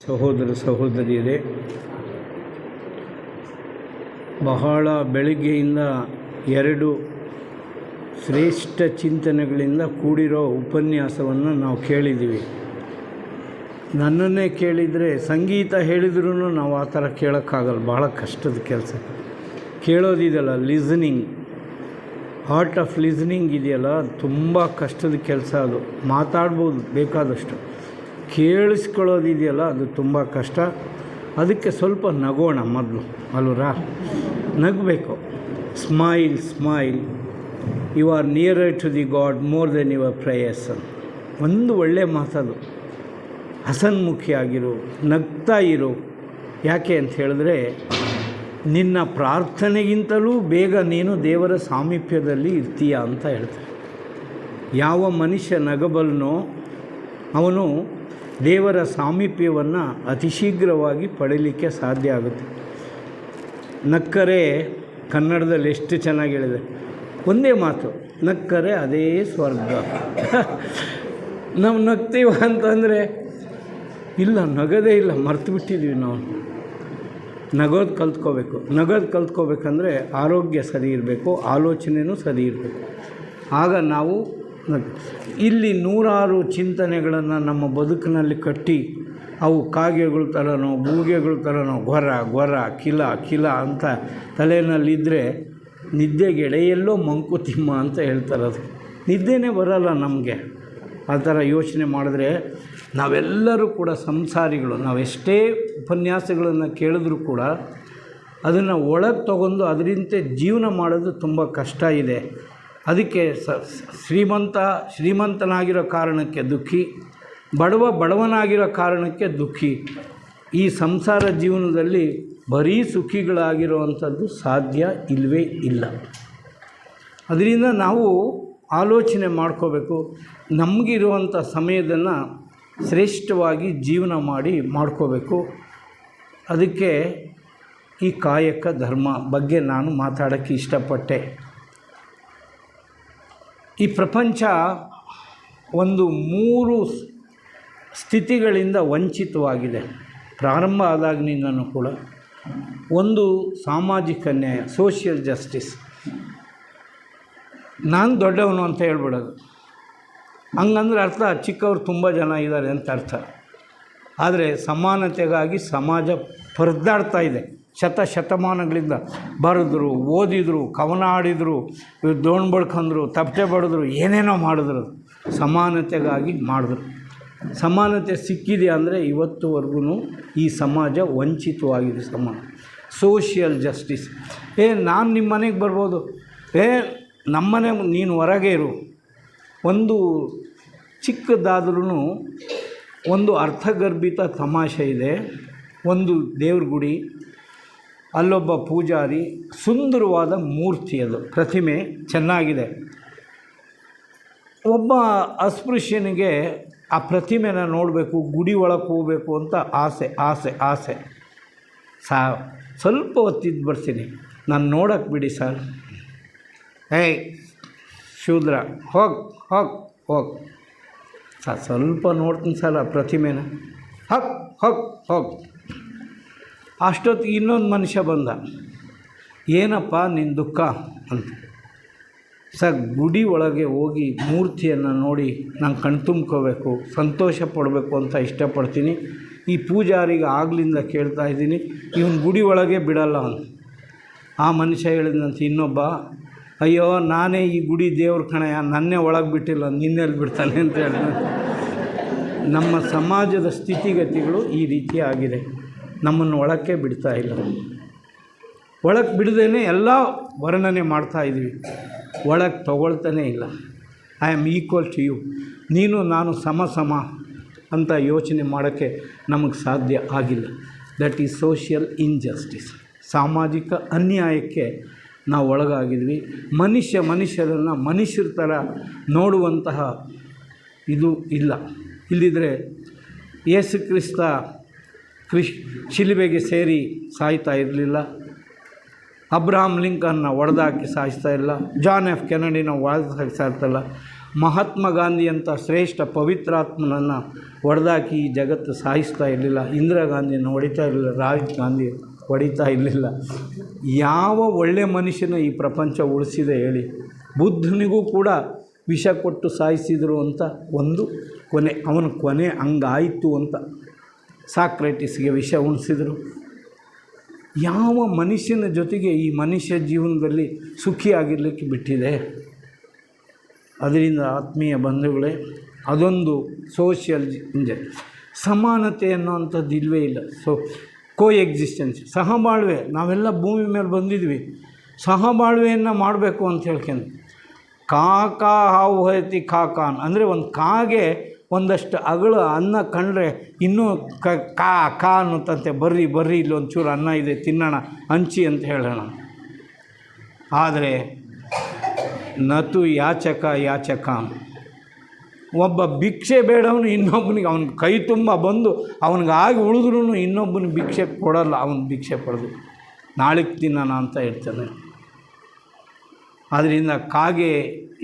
ಸಹೋದರ ಸಹೋದರಿಯರೇ, ಬಹಳ ಬೆಳಗ್ಗೆಯಿಂದ ಎರಡು ಶ್ರೇಷ್ಠ ಚಿಂತನೆಗಳಿಂದ ಕೂಡಿರೋ ಉಪನ್ಯಾಸವನ್ನು ನಾವು ಕೇಳಿದ್ದೀವಿ. ನನ್ನನ್ನೇ ಕೇಳಿದರೆ ಸಂಗೀತ ಹೇಳಿದ್ರೂ ನಾವು ಆ ಥರ ಕೇಳೋಕ್ಕಾಗಲ್ಲ, ಭಾಳ ಕಷ್ಟದ ಕೆಲಸ. ಕೇಳೋದಿದೆಯಲ್ಲ, ಲಿಸನಿಂಗ್, ಆರ್ಟ್ ಆಫ್ ಲಿಸನಿಂಗ್ ಇದೆಯಲ್ಲ, ತುಂಬ ಕಷ್ಟದ ಕೆಲಸ. ಅದು ಮಾತಾಡ್ಬೋದು ಬೇಕಾದಷ್ಟು, ಕೇಳಿಸ್ಕೊಳ್ಳೋದಿದೆಯಲ್ಲ ಅದು ತುಂಬ ಕಷ್ಟ. ಅದಕ್ಕೆ ಸ್ವಲ್ಪ ನಗೋಣ ಮೊದಲು, ಅಲ್ವರಾ? ನಗಬೇಕು. Smile smile, you are nearer to the God more than your prayers. ಒಂದು ಒಳ್ಳೆಯ ಮಾತದು. ಹಸನ್ಮುಖಿಯಾಗಿರು, ನಗ್ತಾ ಇರು. ಯಾಕೆ ಅಂತ ಹೇಳಿದ್ರೆ, ನಿನ್ನ ಪ್ರಾರ್ಥನೆಗಿಂತಲೂ ಬೇಗ ನೀನು ದೇವರ ಸಾಮೀಪ್ಯದಲ್ಲಿ ಇರ್ತೀಯ ಅಂತ ಹೇಳ್ತಾರೆ. ಯಾವ ಮನುಷ್ಯ ನಗಬಲ್ಲನೋ ಅವನು ದೇವರ ಸಾಮೀಪ್ಯವನ್ನು ಅತಿ ಶೀಘ್ರವಾಗಿ ಪಡೀಲಿಕ್ಕೆ ಸಾಧ್ಯ ಆಗುತ್ತೆ. ನಕ್ಕರೆ ಕನ್ನಡದಲ್ಲಿ ಎಷ್ಟು ಚೆನ್ನಾಗಿ ಹೇಳಿದೆ, ಒಂದೇ ಮಾತು, ನಕ್ಕರೆ ಅದೇ ಸ್ವರ್ಗ. ನಾವು ನಗ್ತೀವ ಅಂತಂದರೆ ಇಲ್ಲ, ನಗೋದೇ ಇಲ್ಲ, ಮರ್ತು ಬಿಟ್ಟಿದ್ದೀವಿ ನಾವು. ನಗೋದು ಕಲ್ತ್ಕೋಬೇಕಂದ್ರೆ ಆರೋಗ್ಯ ಸರಿ ಇರಬೇಕು, ಆಲೋಚನೆಯೂ ಸರಿ ಇರಬೇಕು. ಆಗ ನಾವು ಇಲ್ಲಿ ನೂರಾರು ಚಿಂತನೆಗಳನ್ನು ನಮ್ಮ ಬದುಕಿನಲ್ಲಿ ಕಟ್ಟಿ, ಅವು ಕಾಗೆಗಳ ಥರನೋ ಗೂಗೆಗಳ ಥರನೋ ಗೊರ ಕಿಲ ಅಂತ ತಲೆಯಲ್ಲಿದ್ದರೆ ನಿದ್ದೆಗೆಡೆಯೆಲ್ಲೋ ಮಂಕುತಿಮ್ಮ ಅಂತ ಹೇಳ್ತಾರೆ. ಅದು ನಿದ್ದೆನೇ ಬರೋಲ್ಲ ನಮಗೆ. ಆ ಥರ ಯೋಚನೆ ಮಾಡಿದ್ರೆ ನಾವೆಲ್ಲರೂ ಕೂಡ ಸಂಸಾರಿಗಳು. ನಾವೆಷ್ಟೇ ಉಪನ್ಯಾಸಗಳನ್ನು ಕೇಳಿದ್ರೂ ಕೂಡ ಅದನ್ನು ಒಳಗೆ ತಗೊಂಡು ಅದರಂತೆ ಜೀವನ ಮಾಡೋದು ತುಂಬ ಕಷ್ಟ ಇದೆ. ಅದಕ್ಕೆ ಶ್ರೀಮಂತನಾಗಿರೋ ಕಾರಣಕ್ಕೆ ದುಃಖಿ, ಬಡವನಾಗಿರೋ ಕಾರಣಕ್ಕೆ ದುಃಖಿ. ಈ ಸಂಸಾರ ಜೀವನದಲ್ಲಿ ಬರೀ ಸುಖಿಗಳಾಗಿರುವಂಥದ್ದು ಸಾಧ್ಯ ಇಲ್ಲವೇ ಇಲ್ಲ. ಅದರಿಂದ ನಾವು ಆಲೋಚನೆ ಮಾಡ್ಕೋಬೇಕು. ನಮಗಿರುವಂಥ ಸಮಯದನ್ನು ಶ್ರೇಷ್ಠವಾಗಿ ಜೀವನ ಮಾಡ್ಕೋಬೇಕು. ಅದಕ್ಕೆ ಈ ಕಾಯಕ ಧರ್ಮ ಬಗ್ಗೆ ನಾನು ಮಾತಾಡೋಕ್ಕೆ ಇಷ್ಟಪಟ್ಟೆ. ಈ ಪ್ರಪಂಚ ಒಂದು 3 ಸ್ಥಿತಿಗಳಿಂದ ವಂಚಿತವಾಗಿದೆ ಪ್ರಾರಂಭ ಆದಾಗಿನಿಂದನೂ ಕೂಡ. ಒಂದು ಸಾಮಾಜಿಕ ನ್ಯಾಯ, ಸೋಷಿಯಲ್ ಜಸ್ಟಿಸ್. ನಾನು ದೊಡ್ಡವನು ಅಂತ ಹೇಳ್ಬಿಡೋದು. ಹಂಗಂದ್ರೆ ಅರ್ಥ ಚಿಕ್ಕವರು ತುಂಬ ಜನ ಇದ್ದಾರೆ ಅಂತ ಅರ್ಥ. ಆದರೆ ಸಮಾನತೆಗಾಗಿ ಸಮಾಜ ಪರದಾಡ್ತಾ ಇದೆ. ಶತಮಾನಗಳಿಂದ ಬರೆದ್ರು, ಓದಿದ್ರು, ಕವನ ಆಡಿದರು, ದೋಣ್ ಬಡ್ಕೊಂಡ್ರು, ತಪ್ಪಟೆ ಬಡಿದ್ರು, ಏನೇನೋ ಮಾಡಿದ್ರು, ಸಮಾನತೆಗಾಗಿ ಮಾಡಿದ್ರು. ಸಮಾನತೆ ಸಿಕ್ಕಿದೆ ಅಂದರೆ ಇವತ್ತುವರೆಗೂ ಈ ಸಮಾಜ ವಂಚಿತವಾಗಿದೆ. Social justice. ನಾನು ನಿಮ್ಮ ಮನೆಗೆ ಬರ್ಬೋದು, ನಮ್ಮನೆ ನೀನು ಹೊರಗೆ ಇರು. ಒಂದು ಚಿಕ್ಕದಾದ್ರೂ ಒಂದು ಅರ್ಥಗರ್ಭಿತ ತಮಾಷೆ ಇದೆ. ಒಂದು ದೇವ್ರ ಗುಡಿ, ಅಲ್ಲೊಬ್ಬ ಪೂಜಾರಿ, ಸುಂದರವಾದ ಮೂರ್ತಿ, ಅದು ಪ್ರತಿಮೆ ಚೆನ್ನಾಗಿದೆ. ಒಬ್ಬ ಅಸ್ಪೃಶ್ಯನಿಗೆ ಆ ಪ್ರತಿಮೆನ ನೋಡಬೇಕು, ಗುಡಿ ಒಳಗೆ ಹೋಗಬೇಕು ಅಂತ ಆಸೆ. ಸ್ವಲ್ಪ ಹೊತ್ತಿದ್ದು ಬರ್ತೀನಿ, ನಾನು ನೋಡೋಕ್ಕೆ ಬಿಡಿ ಸರ್. ಶೂದ್ರ, ಹೋಗಿ ಸರ್, ಸ್ವಲ್ಪ ನೋಡ್ತೀನಿ ಸರ್ ಆ ಪ್ರತಿಮೆನ. ಹೋಗಿ. ಅಷ್ಟೊತ್ತಿಗೆ ಇನ್ನೊಂದು ಮನುಷ್ಯ ಬಂದ. ಏನಪ್ಪ ನಿನ್ನ ದುಃಖ ಅಂತ. ಸರ್, ಗುಡಿ ಒಳಗೆ ಹೋಗಿ ಮೂರ್ತಿಯನ್ನು ನೋಡಿ ನಾನು ಕಣ್ತುಂಬ್ಕೋಬೇಕು, ಸಂತೋಷ ಪಡಬೇಕು ಅಂತ ಇಷ್ಟಪಡ್ತೀನಿ. ಈ ಪೂಜಾರಿಗೆ ಆಗ್ಲಿಂದ ಕೇಳ್ತಾ ಇದ್ದೀನಿ, ಇವನು ಗುಡಿ ಒಳಗೆ ಬಿಡಲ್ಲ ಅಂತ. ಆ ಮನುಷ್ಯ ಹೇಳಿದಂತೆ ಇನ್ನೊಬ್ಬ, ಅಯ್ಯೋ ನಾನೇ ಈ ಗುಡಿ ದೇವ್ರ ಕಣಯ್ಯ, ನನ್ನೇ ಒಳಗೆ ಬಿಟ್ಟಿಲ್ಲ, ನಿನ್ನೆಲ್ಲಿ ಬಿಡ್ತಾನೆ ಅಂತ ಹೇಳಿದ. ನಮ್ಮ ಸಮಾಜದ ಸ್ಥಿತಿಗತಿಗಳು ಈ ರೀತಿ ಆಗಿದೆ. ನಮ್ಮನ್ನು ಒಳಕ್ಕೆ ಬಿಡ್ತಾ ಇಲ್ಲ. ಒಳಗೆ ಬಿಡದೇನೆ ಎಲ್ಲ ವರ್ಣನೆ ಮಾಡ್ತಾಯಿದ್ವಿ, ಒಳಗೆ ತಗೊಳ್ತಾನೇ ಇಲ್ಲ. I am equal to you, ನೀನು ನಾನು ಸಮ ಅಂತ ಯೋಚನೆ ಮಾಡೋಕ್ಕೆ ನಮಗೆ ಸಾಧ್ಯ ಆಗಿಲ್ಲ. That is social injustice. ಸಾಮಾಜಿಕ ಅನ್ಯಾಯಕ್ಕೆ ನಾವು ಒಳಗಾಗಿದ್ವಿ. ಮನುಷ್ಯರನ್ನು ಮನುಷ್ಯರ ಥರ ನೋಡುವಂತಹ ಇದು ಇಲ್ಲ. ಇಲ್ಲಿದ್ದರೆ ಯೇಸು ಕ್ರಿಸ್ತ ಶಿಲುಬೆಗೆ ಸೇರಿ ಸಾಯ್ತಾ ಇರಲಿಲ್ಲ. ಅಬ್ರಹಾಂ ಲಿಂಕನ್ನ ಹೊಡೆದಾಕಿ ಸಾಯಿಸ್ತಾ ಇಲ್ಲ. ಜಾನ್ ಎಫ್ ಕೆನಡಿನ ಹೊಡೆದಾಕಿ ಸಾಯ್ತಲ್ಲ. ಮಹಾತ್ಮ ಗಾಂಧಿ ಅಂತ ಶ್ರೇಷ್ಠ ಪವಿತ್ರಾತ್ಮನನ್ನು ಹೊಡೆದಾಕಿ ಈ ಜಗತ್ತು ಸಾಯಿಸ್ತಾ ಇರಲಿಲ್ಲ. ಇಂದಿರಾ ಗಾಂಧಿಯನ್ನು ಹೊಡಿತಾ ಇರಲಿಲ್ಲ, ರಾಜೀವ್ ಗಾಂಧಿ ಹೊಡಿತಾ ಇರಲಿಲ್ಲ. ಯಾವ ಒಳ್ಳೆ ಮನುಷ್ಯನ ಈ ಪ್ರಪಂಚ ಉಳಿಸಿದೆ ಹೇಳಿ? ಬುದ್ಧನಿಗೂ ಕೂಡ ವಿಷ ಕೊಟ್ಟು ಸಾಯಿಸಿದರು ಅಂತ ಒಂದು ಕೊನೆ, ಅವನ ಕೊನೆ ಹಂಗಾಯಿತು ಅಂತ. ಸಾಕ್ರೆಟಿಸ್ಗೆ ವಿಷ ಉಣಿಸಿದರು. ಯಾವ ಮನುಷ್ಯನ ಜೊತೆಗೆ ಈ ಮನುಷ್ಯ ಜೀವನದಲ್ಲಿ ಸುಖಿಯಾಗಿರಲಿಕ್ಕೆ ಬಿಟ್ಟಿದೆ? ಅದರಿಂದ ಆತ್ಮೀಯ ಬಂಧುಗಳೇ, ಅದೊಂದು ಸೋಷಿಯಲ್ ಸಮಾನತೆ ಅನ್ನೋವಂಥದ್ದು ಇಲ್ಲವೇ ಇಲ್ಲ. ಕೋ ಎಕ್ಸಿಸ್ಟೆನ್ಸ್, ಸಹಬಾಳ್ವೆ. ನಾವೆಲ್ಲ ಭೂಮಿ ಮೇಲೆ ಬಂದಿದ್ವಿ, ಸಹಬಾಳ್ವೆಯನ್ನು ಮಾಡಬೇಕು ಅಂತ ಹೇಳ್ಕೊಂಡು. ಕಾಕಾ ಹಾವು ಹೈತಿ ಕಾಕಾನ್ ಅಂದರೆ ಒಂದು ಕಾಗೆ ಒಂದಷ್ಟು ಅಗಳು ಅನ್ನ ಕಂಡ್ರೆ ಇನ್ನೂ ಕಾ ಅನ್ನುತ್ತಂತೆ, ಬರ್ರಿ ಬರ್ರಿ ಇಲ್ಲೊಂಚೂರು ಅನ್ನ ಇದೆ ತಿನ್ನೋಣ ಹಂಚಿ ಅಂತ ಹೇಳೋಣ. ಆದರೆ ನತು ಯಾಚಕ ಒಬ್ಬ ಭಿಕ್ಷೆ ಬೇಡವನು ಇನ್ನೊಬ್ಬನಿಗೆ ಅವನ ಕೈ ತುಂಬ ಬಂದು ಅವನಿಗಾಗಿ ಉಳಿದ್ರೂ ಇನ್ನೊಬ್ಬನಿಗೆ ಭಿಕ್ಷೆ ಕೊಡಲ್ಲ. ಅವನು ಭಿಕ್ಷೆ ಪಡೆದು ನಾಳೆಗೆ ತಿನ್ನೋಣ ಅಂತ ಇರ್ತಾನೆ. ಆದ್ದರಿಂದ ಕಾಗೆ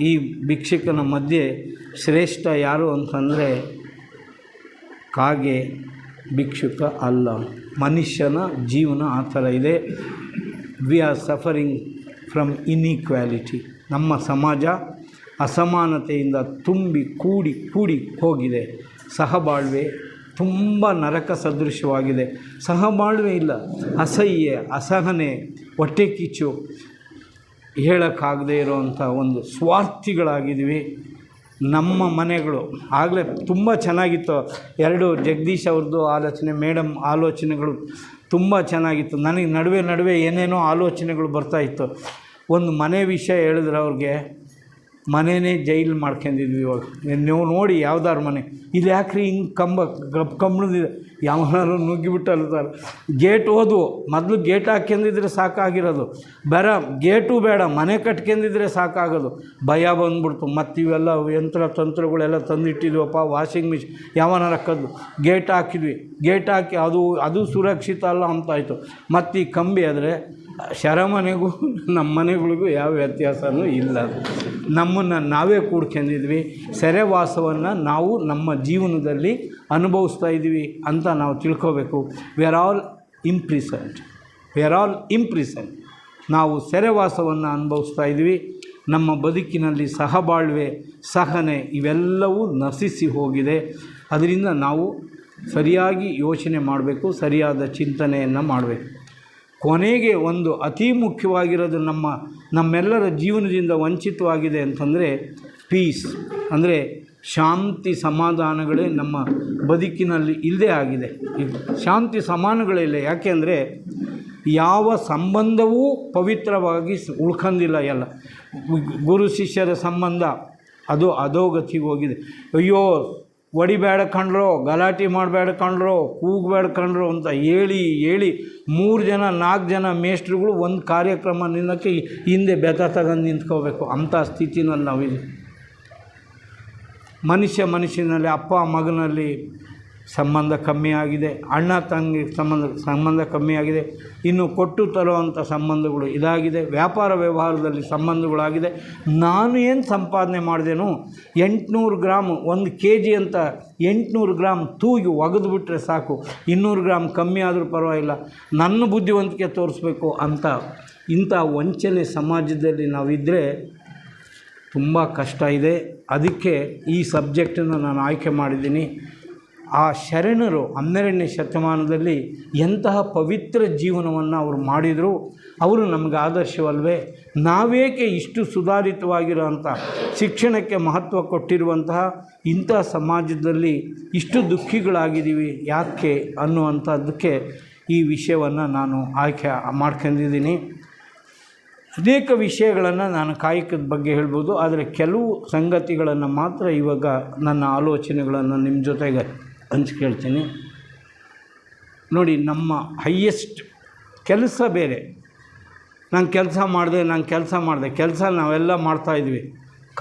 ಈ ಭಿಕ್ಷಕನ ಮಧ್ಯೆ ಶ್ರೇಷ್ಠ ಯಾರು ಅಂತಂದರೆ ಕಾಗೆ ಭಿಕ್ಷುಕ ಅಲ್ಲ. ಮನುಷ್ಯನ ಜೀವನ ಆ ಥರ ಇದೆ. We are suffering from inequality. ನಮ್ಮ ಸಮಾಜ ಅಸಮಾನತೆಯಿಂದ ತುಂಬಿ ಕೂಡಿ ಹೋಗಿದೆ. ಸಹಬಾಳ್ವೆ ತುಂಬ ನರಕ ಸದೃಶವಾಗಿದೆ. ಸಹಬಾಳ್ವೆ ಇಲ್ಲ, ಅಸಹ್ಯ, ಅಸಹನೆ, ಹೊಟ್ಟೆ ಕಿಚ್ಚು, ಹೇಳೋಕ್ಕಾಗದೇ ಇರೋವಂಥ ಒಂದು ಸ್ವಾರ್ಥಿಗಳಾಗಿದ್ವಿ. ನಮ್ಮ ಮನೆಗಳು ಆಗಲೇ ತುಂಬ ಚೆನ್ನಾಗಿತ್ತು. ಎರಡು ಜಗದೀಶ್ ಅವ್ರದ್ದು ಆಲೋಚನೆ, ಮೇಡಮ್ ಆಲೋಚನೆಗಳು ತುಂಬ ಚೆನ್ನಾಗಿತ್ತು. ನನಗೆ ನಡುವೆ ಏನೇನೋ ಆಲೋಚನೆಗಳು ಬರ್ತಾಯಿತ್ತು. ಒಂದು ಮನೆ ವಿಷಯ ಹೇಳಿದ್ರೆ ಅವ್ರಿಗೆ ಮನೆಯೇ ಜೈಲು ಮಾಡ್ಕೊಂಡಿದ್ವಿ. ಇವಾಗ ನೀವು ನೋಡಿ ಯಾವ್ದಾರು ಮನೆ ಇದು ಯಾಕ್ರಿ ಹಿಂಗೆ ಕಂಬಳದಿದೆ, ಯಾವನಾರು ನುಗ್ಗಿಬಿಟ್ಟಲ್ಲ ಸರ್. ಗೇಟ್ ಹೋದ್ವು, ಮೊದಲು ಗೇಟ್ ಹಾಕ್ಯಂದಿದ್ರೆ ಸಾಕಾಗಿರೋದು, ಗೇಟು ಬೇಡ ಮನೆ ಕಟ್ಕೊಂಡಿದ್ರೆ ಸಾಕಾಗೋದು. ಭಯ ಬಂದ್ಬಿಡ್ತು. ಮತ್ತು ಇವೆಲ್ಲ ತಂತ್ರಗಳೆಲ್ಲ ತಂದಿಟ್ಟಿದ್ವಪ್ಪ, ವಾಷಿಂಗ್ ಮಿಷಿನ್ ಯಾವನಾರ ಕದ್ದು ಗೇಟ್ ಹಾಕಿದ್ವಿ. ಗೇಟ್ ಹಾಕಿ ಅದು ಸುರಕ್ಷಿತ ಅಲ್ಲ ಅಂತಾಯಿತು. ಮತ್ತು ಈ ಕಂಬಿ ಆದರೆ ಶರಮನೆಗೂ ನಮ್ಮ ಮನೆಗಳಿಗೂ ಯಾವ ವ್ಯತ್ಯಾಸವೂ ಇಲ್ಲ. ನಮ್ಮನ್ನು ನಾವೇ ಕೂಡ್ಕೊಂಡಿದ್ವಿ. ಸೆರೆವಾಸವನ್ನು ನಾವು ನಮ್ಮ ಜೀವನದಲ್ಲಿ ಅನುಭವಿಸ್ತಾ ಇದ್ದೀವಿ ಅಂತ ನಾವು ತಿಳ್ಕೋಬೇಕು. We are all imprisoned. ನಾವು ಸೆರೆವಾಸವನ್ನು ಅನುಭವಿಸ್ತಾ ಇದ್ದೀವಿ. ನಮ್ಮ ಬದುಕಿನಲ್ಲಿ ಸಹಬಾಳ್ವೆ, ಸಹನೆ ಇವೆಲ್ಲವೂ ನಶಿಸಿ ಹೋಗಿದೆ. ಅದರಿಂದ ನಾವು ಸರಿಯಾಗಿ ಯೋಚನೆ ಮಾಡಬೇಕು, ಸರಿಯಾದ ಚಿಂತನೆಯನ್ನು ಮಾಡಬೇಕು. ಕೊನೆಗೆ ಒಂದು ಅತಿ ಮುಖ್ಯವಾಗಿರೋದು ನಮ್ಮೆಲ್ಲರ ಜೀವನದಿಂದ ವಂಚಿತವಾಗಿದೆ ಅಂತಂದರೆ ಪೀಸ್, ಅಂದರೆ ಶಾಂತಿ ಸಮಾಧಾನಗಳೇ ನಮ್ಮ ಬದುಕಿನಲ್ಲಿ ಇಲ್ಲದೇ ಆಗಿದೆ. ಶಾಂತಿ ಸಮಾನಗಳಿಲ್ಲ. ಯಾಕೆಂದರೆ ಯಾವ ಸಂಬಂಧವೂ ಪವಿತ್ರವಾಗಿ ಉಳ್ಕೊಂಡಿಲ್ಲ. ಎಲ್ಲ ಗುರು ಶಿಷ್ಯರ ಸಂಬಂಧ ಅದು ಅಧೋಗತಿಗೆ ಹೋಗಿದೆ. ಅಯ್ಯೋ ಹೊಡಿಬೇಡ ಕಣ್ರೋ, ಗಲಾಟೆ ಮಾಡಬೇಡ ಕಣ್ರೋ, ಕೂಗಬೇಡ ಕಣ್ರೋ ಅಂತ ಹೇಳಿ 3 ಜನ 4 ಜನ ಮೇಷ್ಟ್ರುಗಳು ಒಂದು ಕಾರ್ಯಕ್ರಮ ನಿಲ್ಲಕ್ಕೆ ಹಿಂದೆ ಬೆತ್ತ ತಗೊಂಡು ನಿಂತ್ಕೋಬೇಕು. ಅಂಥ ಸ್ಥಿತಿನಲ್ಲಿ ನಾವಿದ್ದೀವಿ. ಮನುಷ್ಯನಲ್ಲಿ ಅಪ್ಪ ಮಗನಲ್ಲಿ ಸಂಬಂಧ ಕಮ್ಮಿ ಆಗಿದೆ, ಅಣ್ಣ ತಂಗಿ ಸಂಬಂಧ ಕಮ್ಮಿ ಆಗಿದೆ. ಇನ್ನು ಕೊಟ್ಟು ತರುವಂಥ ಸಂಬಂಧಗಳು ಇದಾಗಿದೆ. ವ್ಯಾಪಾರ ವ್ಯವಹಾರದಲ್ಲಿ ಸಂಬಂಧಗಳಾಗಿದೆ. ನಾನು ಏನು ಸಂಪಾದನೆ ಮಾಡಿದೆನೋ 800 ಗ್ರಾಮ್ 1 kg ಅಂತ 800 ಗ್ರಾಮ್ ತೂಗಿ ಒಗೆದುಬಿಟ್ರೆ ಸಾಕು, 200 ಗ್ರಾಮ್ ಕಮ್ಮಿ ಆದರೂ ಪರವಾಗಿಲ್ಲ, ನನ್ನ ಬುದ್ಧಿವಂತಿಕೆ ತೋರಿಸ್ಬೇಕು ಅಂತ ಇಂಥ ವಂಚನೆ ಸಮಾಜದಲ್ಲಿ ನಾವಿದ್ದರೆ ತುಂಬ ಕಷ್ಟ ಇದೆ. ಅದಕ್ಕೆ ಈ ಸಬ್ಜೆಕ್ಟನ್ನು ನಾನು ಆಯ್ಕೆ ಮಾಡಿದ್ದೀನಿ. ಆ ಶರಣರು 12ನೇ ಶತಮಾನದಲ್ಲಿ ಎಂತಹ ಪವಿತ್ರ ಜೀವನವನ್ನು ಅವರು ಮಾಡಿದರು, ಅವರು ನಮಗೆ ಆದರ್ಶವಲ್ವೇ? ನಾವೇಕೆ ಇಷ್ಟು ಸುಧಾರಿತವಾಗಿರುವಂಥ ಶಿಕ್ಷಣಕ್ಕೆ ಮಹತ್ವ ಕೊಟ್ಟಿರುವಂತಹ ಇಂಥ ಸಮಾಜದಲ್ಲಿ ಇಷ್ಟು ದುಃಖಿಗಳಾಗಿದ್ದೀವಿ ಯಾಕೆ ಅನ್ನುವಂಥದ್ದಕ್ಕೆ ಈ ವಿಷಯವನ್ನು ನಾನು ಆಯ್ಕೆ ಮಾಡ್ಕೊಂಡಿದ್ದೀನಿ. ಅನೇಕ ವಿಷಯಗಳನ್ನು ನಾನು ಕಾಯಕದ ಬಗ್ಗೆ ಹೇಳ್ಬೋದು, ಆದರೆ ಕೆಲವು ಸಂಗತಿಗಳನ್ನು ಮಾತ್ರ ಇವಾಗ ನನ್ನ ಆಲೋಚನೆಗಳನ್ನು ನಿಮ್ಮ ಜೊತೆಗೆ ಹಂಚ್ಕೊಳ್ತೀನಿ. ನೋಡಿ, ನಮ್ಮ ಹೈಯೆಸ್ಟ್ ಕೆಲಸ ಬೇರೆ. ನಾನು ಕೆಲಸ ಮಾಡಿದೆ, ಕೆಲಸ ನಾವೆಲ್ಲ ಮಾಡ್ತಾಯಿದ್ವಿ,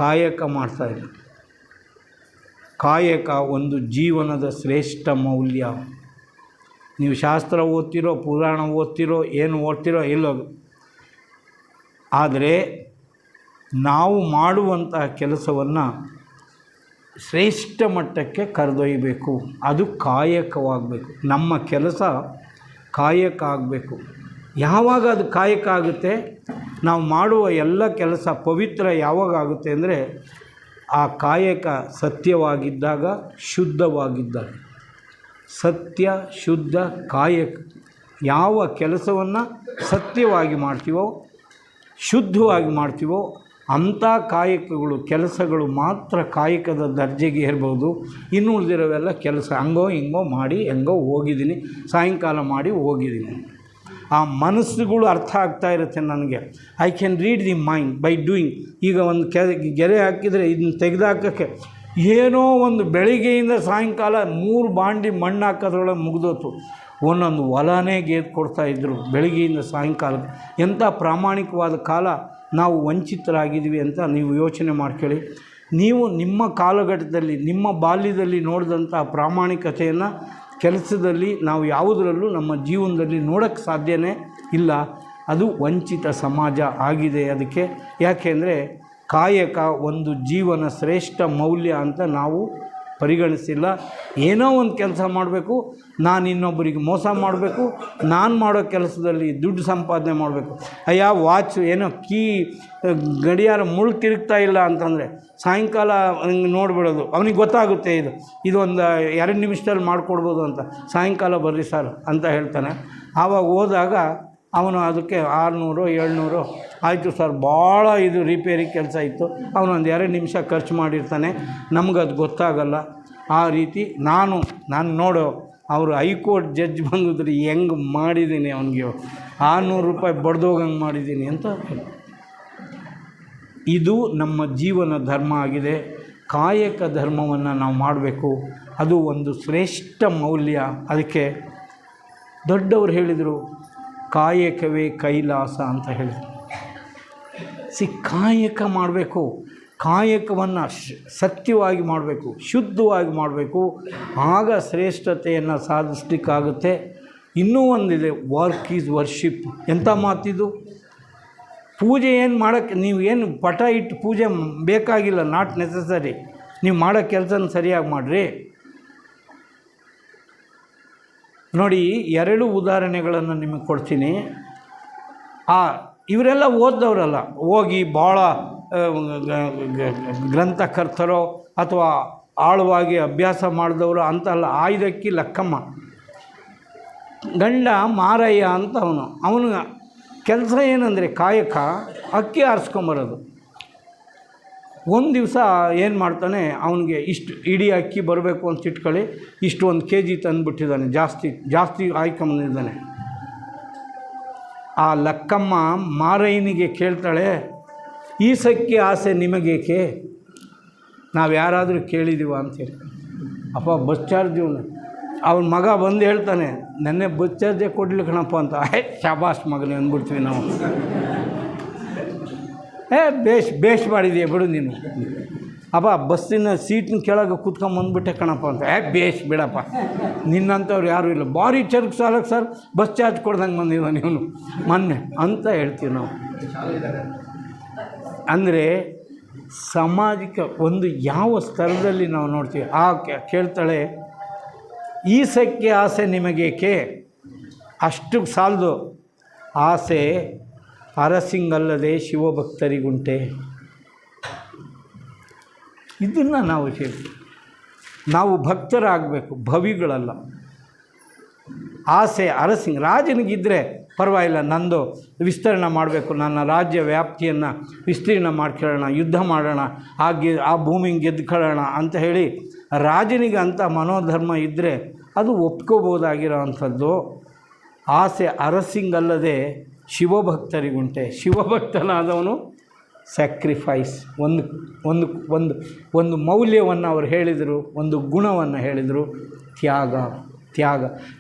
ಕಾಯಕ ಮಾಡ್ತಾಯಿದ್ವಿ. ಕಾಯಕ ಒಂದು ಜೀವನದ ಶ್ರೇಷ್ಠ ಮೌಲ್ಯ. ನೀವು ಶಾಸ್ತ್ರ ಓದ್ತಿರೋ, ಪುರಾಣ ಓದ್ತಿರೋ, ಏನು ಓದ್ತಿರೋ ಎಲ್ಲೋ, ಆದರೆ ನಾವು ಮಾಡುವಂತಹ ಕೆಲಸವನ್ನು ಶ್ರೇಷ್ಠ ಮಟ್ಟಕ್ಕೆ ಕರೆದೊಯ್ಯಬೇಕು. ಅದು ಕಾಯಕವಾಗಬೇಕು. ನಮ್ಮ ಕೆಲಸ ಕಾಯಕ ಆಗಬೇಕು. ಯಾವಾಗ ಅದು ಕಾಯಕ ಆಗುತ್ತೆ, ನಾವು ಮಾಡುವ ಎಲ್ಲ ಕೆಲಸ ಪವಿತ್ರ ಯಾವಾಗ ಆಗುತ್ತೆ ಅಂದರೆ ಆ ಕಾಯಕ ಸತ್ಯವಾಗಿದ್ದಾಗ, ಶುದ್ಧವಾಗಿದ್ದಾಗ. ಸತ್ಯ, ಶುದ್ಧ, ಕಾಯಕ. ಯಾವ ಕೆಲಸವನ್ನು ಸತ್ಯವಾಗಿ ಮಾಡ್ತೀವೋ, ಶುದ್ಧವಾಗಿ ಮಾಡ್ತೀವೋ ಅಂಥ ಕಾಯಕಗಳು, ಕೆಲಸಗಳು ಮಾತ್ರ ಕಾಯಕದ ದರ್ಜೆಗೆ ಇರ್ಬೋದು. ಇನ್ನು ಉಳಿದಿರೋವೆಲ್ಲ ಕೆಲಸ ಹಂಗೋ ಹಿಂಗೋ ಮಾಡಿ ಹೆಂಗೋ ಹೋಗಿದ್ದೀನಿ, ಸಾಯಂಕಾಲ ಮಾಡಿ ಹೋಗಿದ್ದೀನಿ. ಆ ಮನಸ್ಸುಗಳು ಅರ್ಥ ಆಗ್ತಾ ಇರುತ್ತೆ ನನಗೆ. I can read the mind by doing. ಈಗ ಒಂದು ಗೆರೆ ಹಾಕಿದರೆ ಇದನ್ನು ತೆಗೆದುಹಾಕೋಕ್ಕೆ ಏನೋ ಒಂದು ಬೆಳಿಗ್ಗೆಯಿಂದ ಸಾಯಂಕಾಲ 3 ಬಾಂಡಿ ಮಣ್ಣು ಹಾಕೋದ್ರೊಳಗೆ ಮುಗಿದೋತು. ಒಂದೊಂದು ಹೊಲನೇ ಗೇದು ಕೊಡ್ತಾಯಿದ್ರು ಬೆಳಿಗ್ಗೆಯಿಂದ ಸಾಯಂಕಾಲಕ್ಕೆ. ಎಂಥ ಪ್ರಾಮಾಣಿಕವಾದ ಕಾಲ. ನಾವು ವಂಚಿತರಾಗಿದ್ದೀವಿ ಅಂತ ನೀವು ಯೋಚನೆ ಮಾಡ್ಕೊಳ್ಳಿ. ನೀವು ನಿಮ್ಮ ಕಾಲಘಟ್ಟದಲ್ಲಿ, ನಿಮ್ಮ ಬಾಲ್ಯದಲ್ಲಿ ನೋಡಿದಂಥ ಪ್ರಾಮಾಣಿಕತೆಯನ್ನು ಕೆಲಸದಲ್ಲಿ ನಾವು ಯಾವುದರಲ್ಲೂ ನಮ್ಮ ಜೀವನದಲ್ಲಿ ನೋಡೋಕ್ಕೆ ಸಾಧ್ಯನೇ ಇಲ್ಲ. ಅದು ವಂಚಿತ ಸಮಾಜ ಆಗಿದೆ. ಅದಕ್ಕೆ ಯಾಕೆಂದರೆ ಕಾಯಕ ಒಂದು ಜೀವನ ಶ್ರೇಷ್ಠ ಮೌಲ್ಯ ಅಂತ ನಾವು ಪರಿಗಣಿಸಿಲ್ಲ. ಏನೋ ಒಂದು ಕೆಲಸ ಮಾಡಬೇಕು, ನಾನು ಇನ್ನೊಬ್ಬರಿಗೆ ಮೋಸ ಮಾಡಬೇಕು, ನಾನು ಮಾಡೋ ಕೆಲಸದಲ್ಲಿ ದುಡ್ಡು ಸಂಪಾದನೆ ಮಾಡಬೇಕು. ಅಯ್ಯ ವಾಚ್ ಏನೋ ಗಡಿಯಾರ ಮುಳ್ಳು ತಿರುಗ್ತಾ ಇಲ್ಲ ಅಂತಂದರೆ ಸಾಯಂಕಾಲ ಹಂಗೆ ನೋಡಿಬಿಡೋದು. ಅವನಿಗೆ ಗೊತ್ತಾಗುತ್ತೆ ಇದು ಒಂದು 2 ನಿಮಿಷದಲ್ಲಿ ಮಾಡಿಕೊಡ್ಬೋದು ಅಂತ. ಸಾಯಂಕಾಲ ಬರ್ರಿ ಸರ್ ಅಂತ ಹೇಳ್ತಾನೆ. ಆವಾಗ ಹೋದಾಗ ಅವನು ಅದಕ್ಕೆ 600 700 ಆಯಿತು ಸರ್, ಭಾಳ ಇದು ರಿಪೇರಿ ಕೆಲಸ ಇತ್ತು, ಅವನು ಒಂದು 2 ನಿಮಿಷ ಖರ್ಚು ಮಾಡಿರ್ತಾನೆ. ನಮಗದು ಗೊತ್ತಾಗಲ್ಲ. ಆ ರೀತಿ ನಾನು ನೋಡೋ ಅವರು ಹೈಕೋರ್ಟ್ ಜಡ್ಜ್ ಬಂದಿದ್ರೆ ಹೆಂಗೆ ಮಾಡಿದ್ದೀನಿ, ಅವನಿಗೆ 600 ರೂಪಾಯಿ ಬಡ್ದೋಗಂಗೆ ಮಾಡಿದ್ದೀನಿ ಅಂತ. ಇದು ನಮ್ಮ ಜೀವನ ಧರ್ಮ ಆಗಿದೆ. ಕಾಯಕ ಧರ್ಮವನ್ನು ನಾವು ಮಾಡಬೇಕು. ಅದು ಒಂದು ಶ್ರೇಷ್ಠ ಮೌಲ್ಯ. ಅದಕ್ಕೆ ದೊಡ್ಡವರು ಹೇಳಿದರು, ಕಾಯಕವೇ ಕೈಲಾಸ ಅಂತ ಹೇಳಿದರು. ಕಾಯಕ ಮಾಡಬೇಕು. ಕಾಯಕವನ್ನು ಸತ್ಯವಾಗಿ ಮಾಡಬೇಕು, ಶುದ್ಧವಾಗಿ ಮಾಡಬೇಕು. ಆಗ ಶ್ರೇಷ್ಠತೆಯನ್ನು ಸಾಧಿಸಲಿಕ್ಕಾಗುತ್ತೆ. ಇನ್ನೂ ಒಂದಿದೆ, ವರ್ಕ್ ಈಸ್ ವರ್ಷಿಪ್. ಎಂಥ ಮಾತಿದು. ಪೂಜೆ ಏನು ಮಾಡೋಕ್ಕೆ ನೀವು ಏನು ಪಟ ಇಟ್ಟು ಪೂಜೆ ಬೇಕಾಗಿಲ್ಲ, ನಾಟ್ ನೆಸಸರಿ. ನೀವು ಮಾಡೋ ಕೆಲಸನ ಸರಿಯಾಗಿ ಮಾಡಿರಿ. ನೋಡಿ, 2 ಉದಾಹರಣೆಗಳನ್ನು ನಿಮಗೆ ಕೊಡ್ತೀನಿ. ಇವರೆಲ್ಲ ಓದ್ದವರಲ್ಲ, ಹೋಗಿ ಭಾಳ ಗ್ರಂಥಕರ್ತರೋ ಅಥವಾ ಆಳವಾಗಿ ಅಭ್ಯಾಸ ಮಾಡಿದವರು ಅಂತಲ್ಲ. ಆಯ್ದಕ್ಕಿ ಲಕ್ಕಮ್ಮ ಗಂಡ ಮಾರಯ್ಯ ಅಂತ ಅವನು ಕೆಲಸ ಏನಂದರೆ ಕಾಯಕ, ಅಕ್ಕಿ ಆರಿಸ್ಕೊಂಬರೋದು. ಒಂದು ದಿವಸ ಏನು ಮಾಡ್ತಾನೆ, ಅವನಿಗೆ ಇಷ್ಟು ಇಡೀ ಅಕ್ಕಿ ಬರಬೇಕು ಅಂತ ಇಟ್ಕೊಳ್ಳಿ, ಇಷ್ಟು 1 kg ತಂದುಬಿಟ್ಟಿದ್ದಾನೆ, ಜಾಸ್ತಿ ಆಯ್ಕೊಂಬಂದಿದ್ದಾನೆ. ಆ ಲಕ್ಕಮ್ಮ ಮಾರಯ್ಯನಿಗೆ ಕೇಳ್ತಾಳೆ, ಈ ಸಕ್ಕಿ ಆಸೆ ನಿಮಗೇಕೆ, ನಾವು ಯಾರಾದರೂ ಕೇಳಿದ್ದೀವ ಅಂತೇಳಿ. ಅಪ್ಪ ಬಸ್ ಚಾರ್ಜ್ ಅವನ ಮಗ ಬಂದು ಹೇಳ್ತಾನೆ, ನೆನ್ನೆ ಬಸ್ ಚಾರ್ಜೇ ಕೊಡಲಿ ಕಣಪ್ಪ ಅಂತ. ಶಾಬಾಸ್ ಮಗನೇ ಅಂದ್ಬಿಡ್ತೀವಿ ನಾವು. ಬೇಷ್ ಮಾಡಿದೀಯ ಬಿಡು ನೀನು. ಅಪ್ಪ ಬಸ್ಸಿನ ಸೀಟ್ನ ಕೆಳಗೆ ಕೂತ್ಕೊಂಬಂದ್ಬಿಟ್ಟೆ ಕಣಪ್ಪ ಅಂತ. ಬೇಷ್ ಬಿಡಪ್ಪ, ನಿನ್ನಂಥವ್ರು ಯಾರೂ ಇಲ್ಲ, ಭಾರಿ ಚರ್ಕ್ ಸಾಲಕ್ಕೆ ಸರ್ ಬಸ್ ಚಾರ್ಜ್ ಕೊಡ್ದಂಗೆ ಬಂದಿದ್ದಾನೆ ಇವನು ಮೊನ್ನೆ ಅಂತ ಹೇಳ್ತೀವಿ ನಾವು. ಅಂದರೆ ಸಾಮಾಜಿಕ ಒಂದು ಯಾವ ಸ್ತರದಲ್ಲಿ ನಾವು ನೋಡ್ತೀವಿ. ಕೇಳ್ತಾಳೆ, ಈ ಸಕ್ಕೆ ಆಸೆ ನಿಮಗೇಕೆ, ಅಷ್ಟು ಸಾಲದು. ಆಸೆ ಅರಸಿಂಗಲ್ಲದೆ ಶಿವಭಕ್ತರಿಗುಂಟೆ. ಇದನ್ನು ನಾವು ಹೇಳ್ತೀವಿ. ನಾವು ಭಕ್ತರಾಗಬೇಕು, ಭವಿಗಳಲ್ಲ. ಆಸೆ ಅರಸಿಂಗ್ ರಾಜನಿಗಿದ್ದರೆ ಪರವಾಗಿಲ್ಲ, ನಂದು ವಿಸ್ತರಣೆ ಮಾಡಬೇಕು, ನನ್ನ ರಾಜ್ಯ ವ್ಯಾಪ್ತಿಯನ್ನು ವಿಸ್ತೀರ್ಣ ಮಾಡ್ಕೊಳ್ಳೋಣ, ಯುದ್ಧ ಮಾಡೋಣ, ಆ ಭೂಮಿಗೆ ಗೆದ್ಕೊಳ್ಳೋಣ ಅಂತ ಹೇಳಿ ರಾಜನಿಗೆ ಅಂಥ ಮನೋಧರ್ಮ ಇದ್ದರೆ ಅದು ಒಪ್ಕೋಬೋದಾಗಿರೋ ಅಂಥದ್ದು. ಆಸೆ ಅರಸಿಂಗಲ್ಲದೆ ಶಿವಭಕ್ತರಿಗುಂಟೆ. ಶಿವಭಕ್ತನಾದವನು ಸ್ಯಾಕ್ರಿಫೈಸ್, ಒಂದು ಮೌಲ್ಯವನ್ನು ಅವರು ಹೇಳಿದರು, ಒಂದು ಗುಣವನ್ನು ಹೇಳಿದರು, ತ್ಯಾಗ.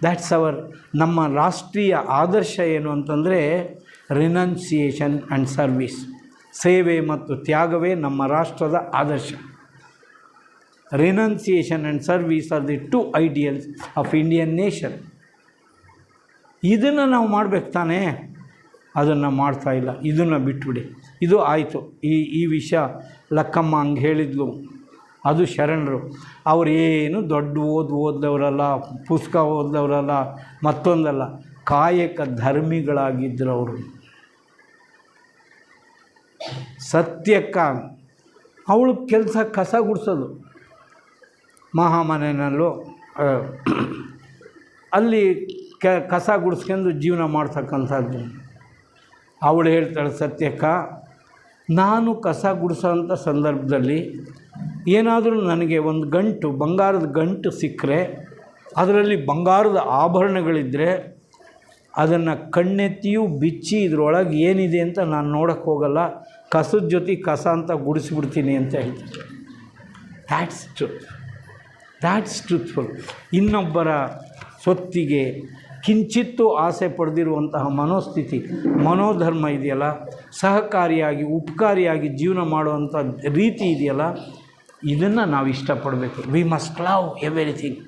ದ್ಯಾಟ್ಸ್ ನಮ್ಮ ರಾಷ್ಟ್ರೀಯ ಆದರ್ಶ ಏನು ಅಂತಂದರೆ ರಿನನ್ಸಿಯೇಷನ್ ಆ್ಯಂಡ್ ಸರ್ವಿಸ್. ಸೇವೆ ಮತ್ತು ತ್ಯಾಗವೇ ನಮ್ಮ ರಾಷ್ಟ್ರದ ಆದರ್ಶ. Renunciation and service are the 2 ideals of Indian nation. ಇದನ್ನು ನಾವು ಮಾಡಬೇಕು ತಾನೇ, ಅದನ್ನು ಮಾಡ್ತಾಯಿಲ್ಲ. ಇದನ್ನು ಬಿಟ್ಬಿಡಿ. ಇದು ಆಯಿತು. ಈ ವಿಷಯ ಲಕ್ಕಮ್ಮ ಹಂಗೆ ಹೇಳಿದ್ಲು. ಅದು ಶರಣರು. ಅವರೇನು ದೊಡ್ಡ ಓದದವರಲ್ಲ, ಪುಸ್ತಕ ಓದದವರಲ್ಲ, ಮತ್ತೊಂದಲ್ಲ, ಕಾಯಕ ಧರ್ಮಿಗಳಾಗಿದ್ದರು ಅವರು. ಸತ್ಯಕ್ಕ ಅವಳು ಕೆಲಸ ಕಸ ಗುಡಿಸೋದು ಮಹಾಮನೆಯಲ್ಲೂ, ಅಲ್ಲಿ ಕಸ ಗುಡಿಸ್ಕೊಂಡು ಜೀವನ ಮಾಡ್ತಕ್ಕಂಥದ್ದು. ಅವಳು ಹೇಳ್ತಾಳೆ, ಸತ್ಯಕ್ಕ, ನಾನು ಕಸ ಗುಡಿಸೋಂಥ ಸಂದರ್ಭದಲ್ಲಿ ಏನಾದರೂ ನನಗೆ ಒಂದು ಗಂಟು, ಬಂಗಾರದ ಗಂಟು ಸಿಕ್ಕರೆ, ಅದರಲ್ಲಿ ಬಂಗಾರದ ಆಭರಣಗಳಿದ್ದರೆ ಅದನ್ನು ಕಣ್ಣೆತ್ತಿಯೂ ಬಿಚ್ಚಿ ಇದರೊಳಗೆ ಏನಿದೆ ಅಂತ ನಾನು ನೋಡೋಕ್ಕೆ ಹೋಗಲ್ಲ, ಕಸದ ಜೊತೆ ಕಸ ಅಂತ ಗುಡಿಸ್ಬಿಡ್ತೀನಿ ಅಂತ ಹೇಳ್ತಾರೆ. That's truthful. ಇನ್ನೊಬ್ಬರ ಸೊತ್ತಿಗೆ ಕಿಂಚಿತ್ತೂ ಆಸೆ ಪಡೆದಿರುವಂತಹ ಮನೋಸ್ಥಿತಿ, ಮನೋಧರ್ಮ ಇದೆಯಲ್ಲ, ಸಹಕಾರಿಯಾಗಿ ಉಪಕಾರಿಯಾಗಿ ಜೀವನ ಮಾಡುವಂಥ ರೀತಿ ಇದೆಯಲ್ಲ, ಇದನ್ನು ನಾವು ಇಷ್ಟಪಡಬೇಕು. We must love everything.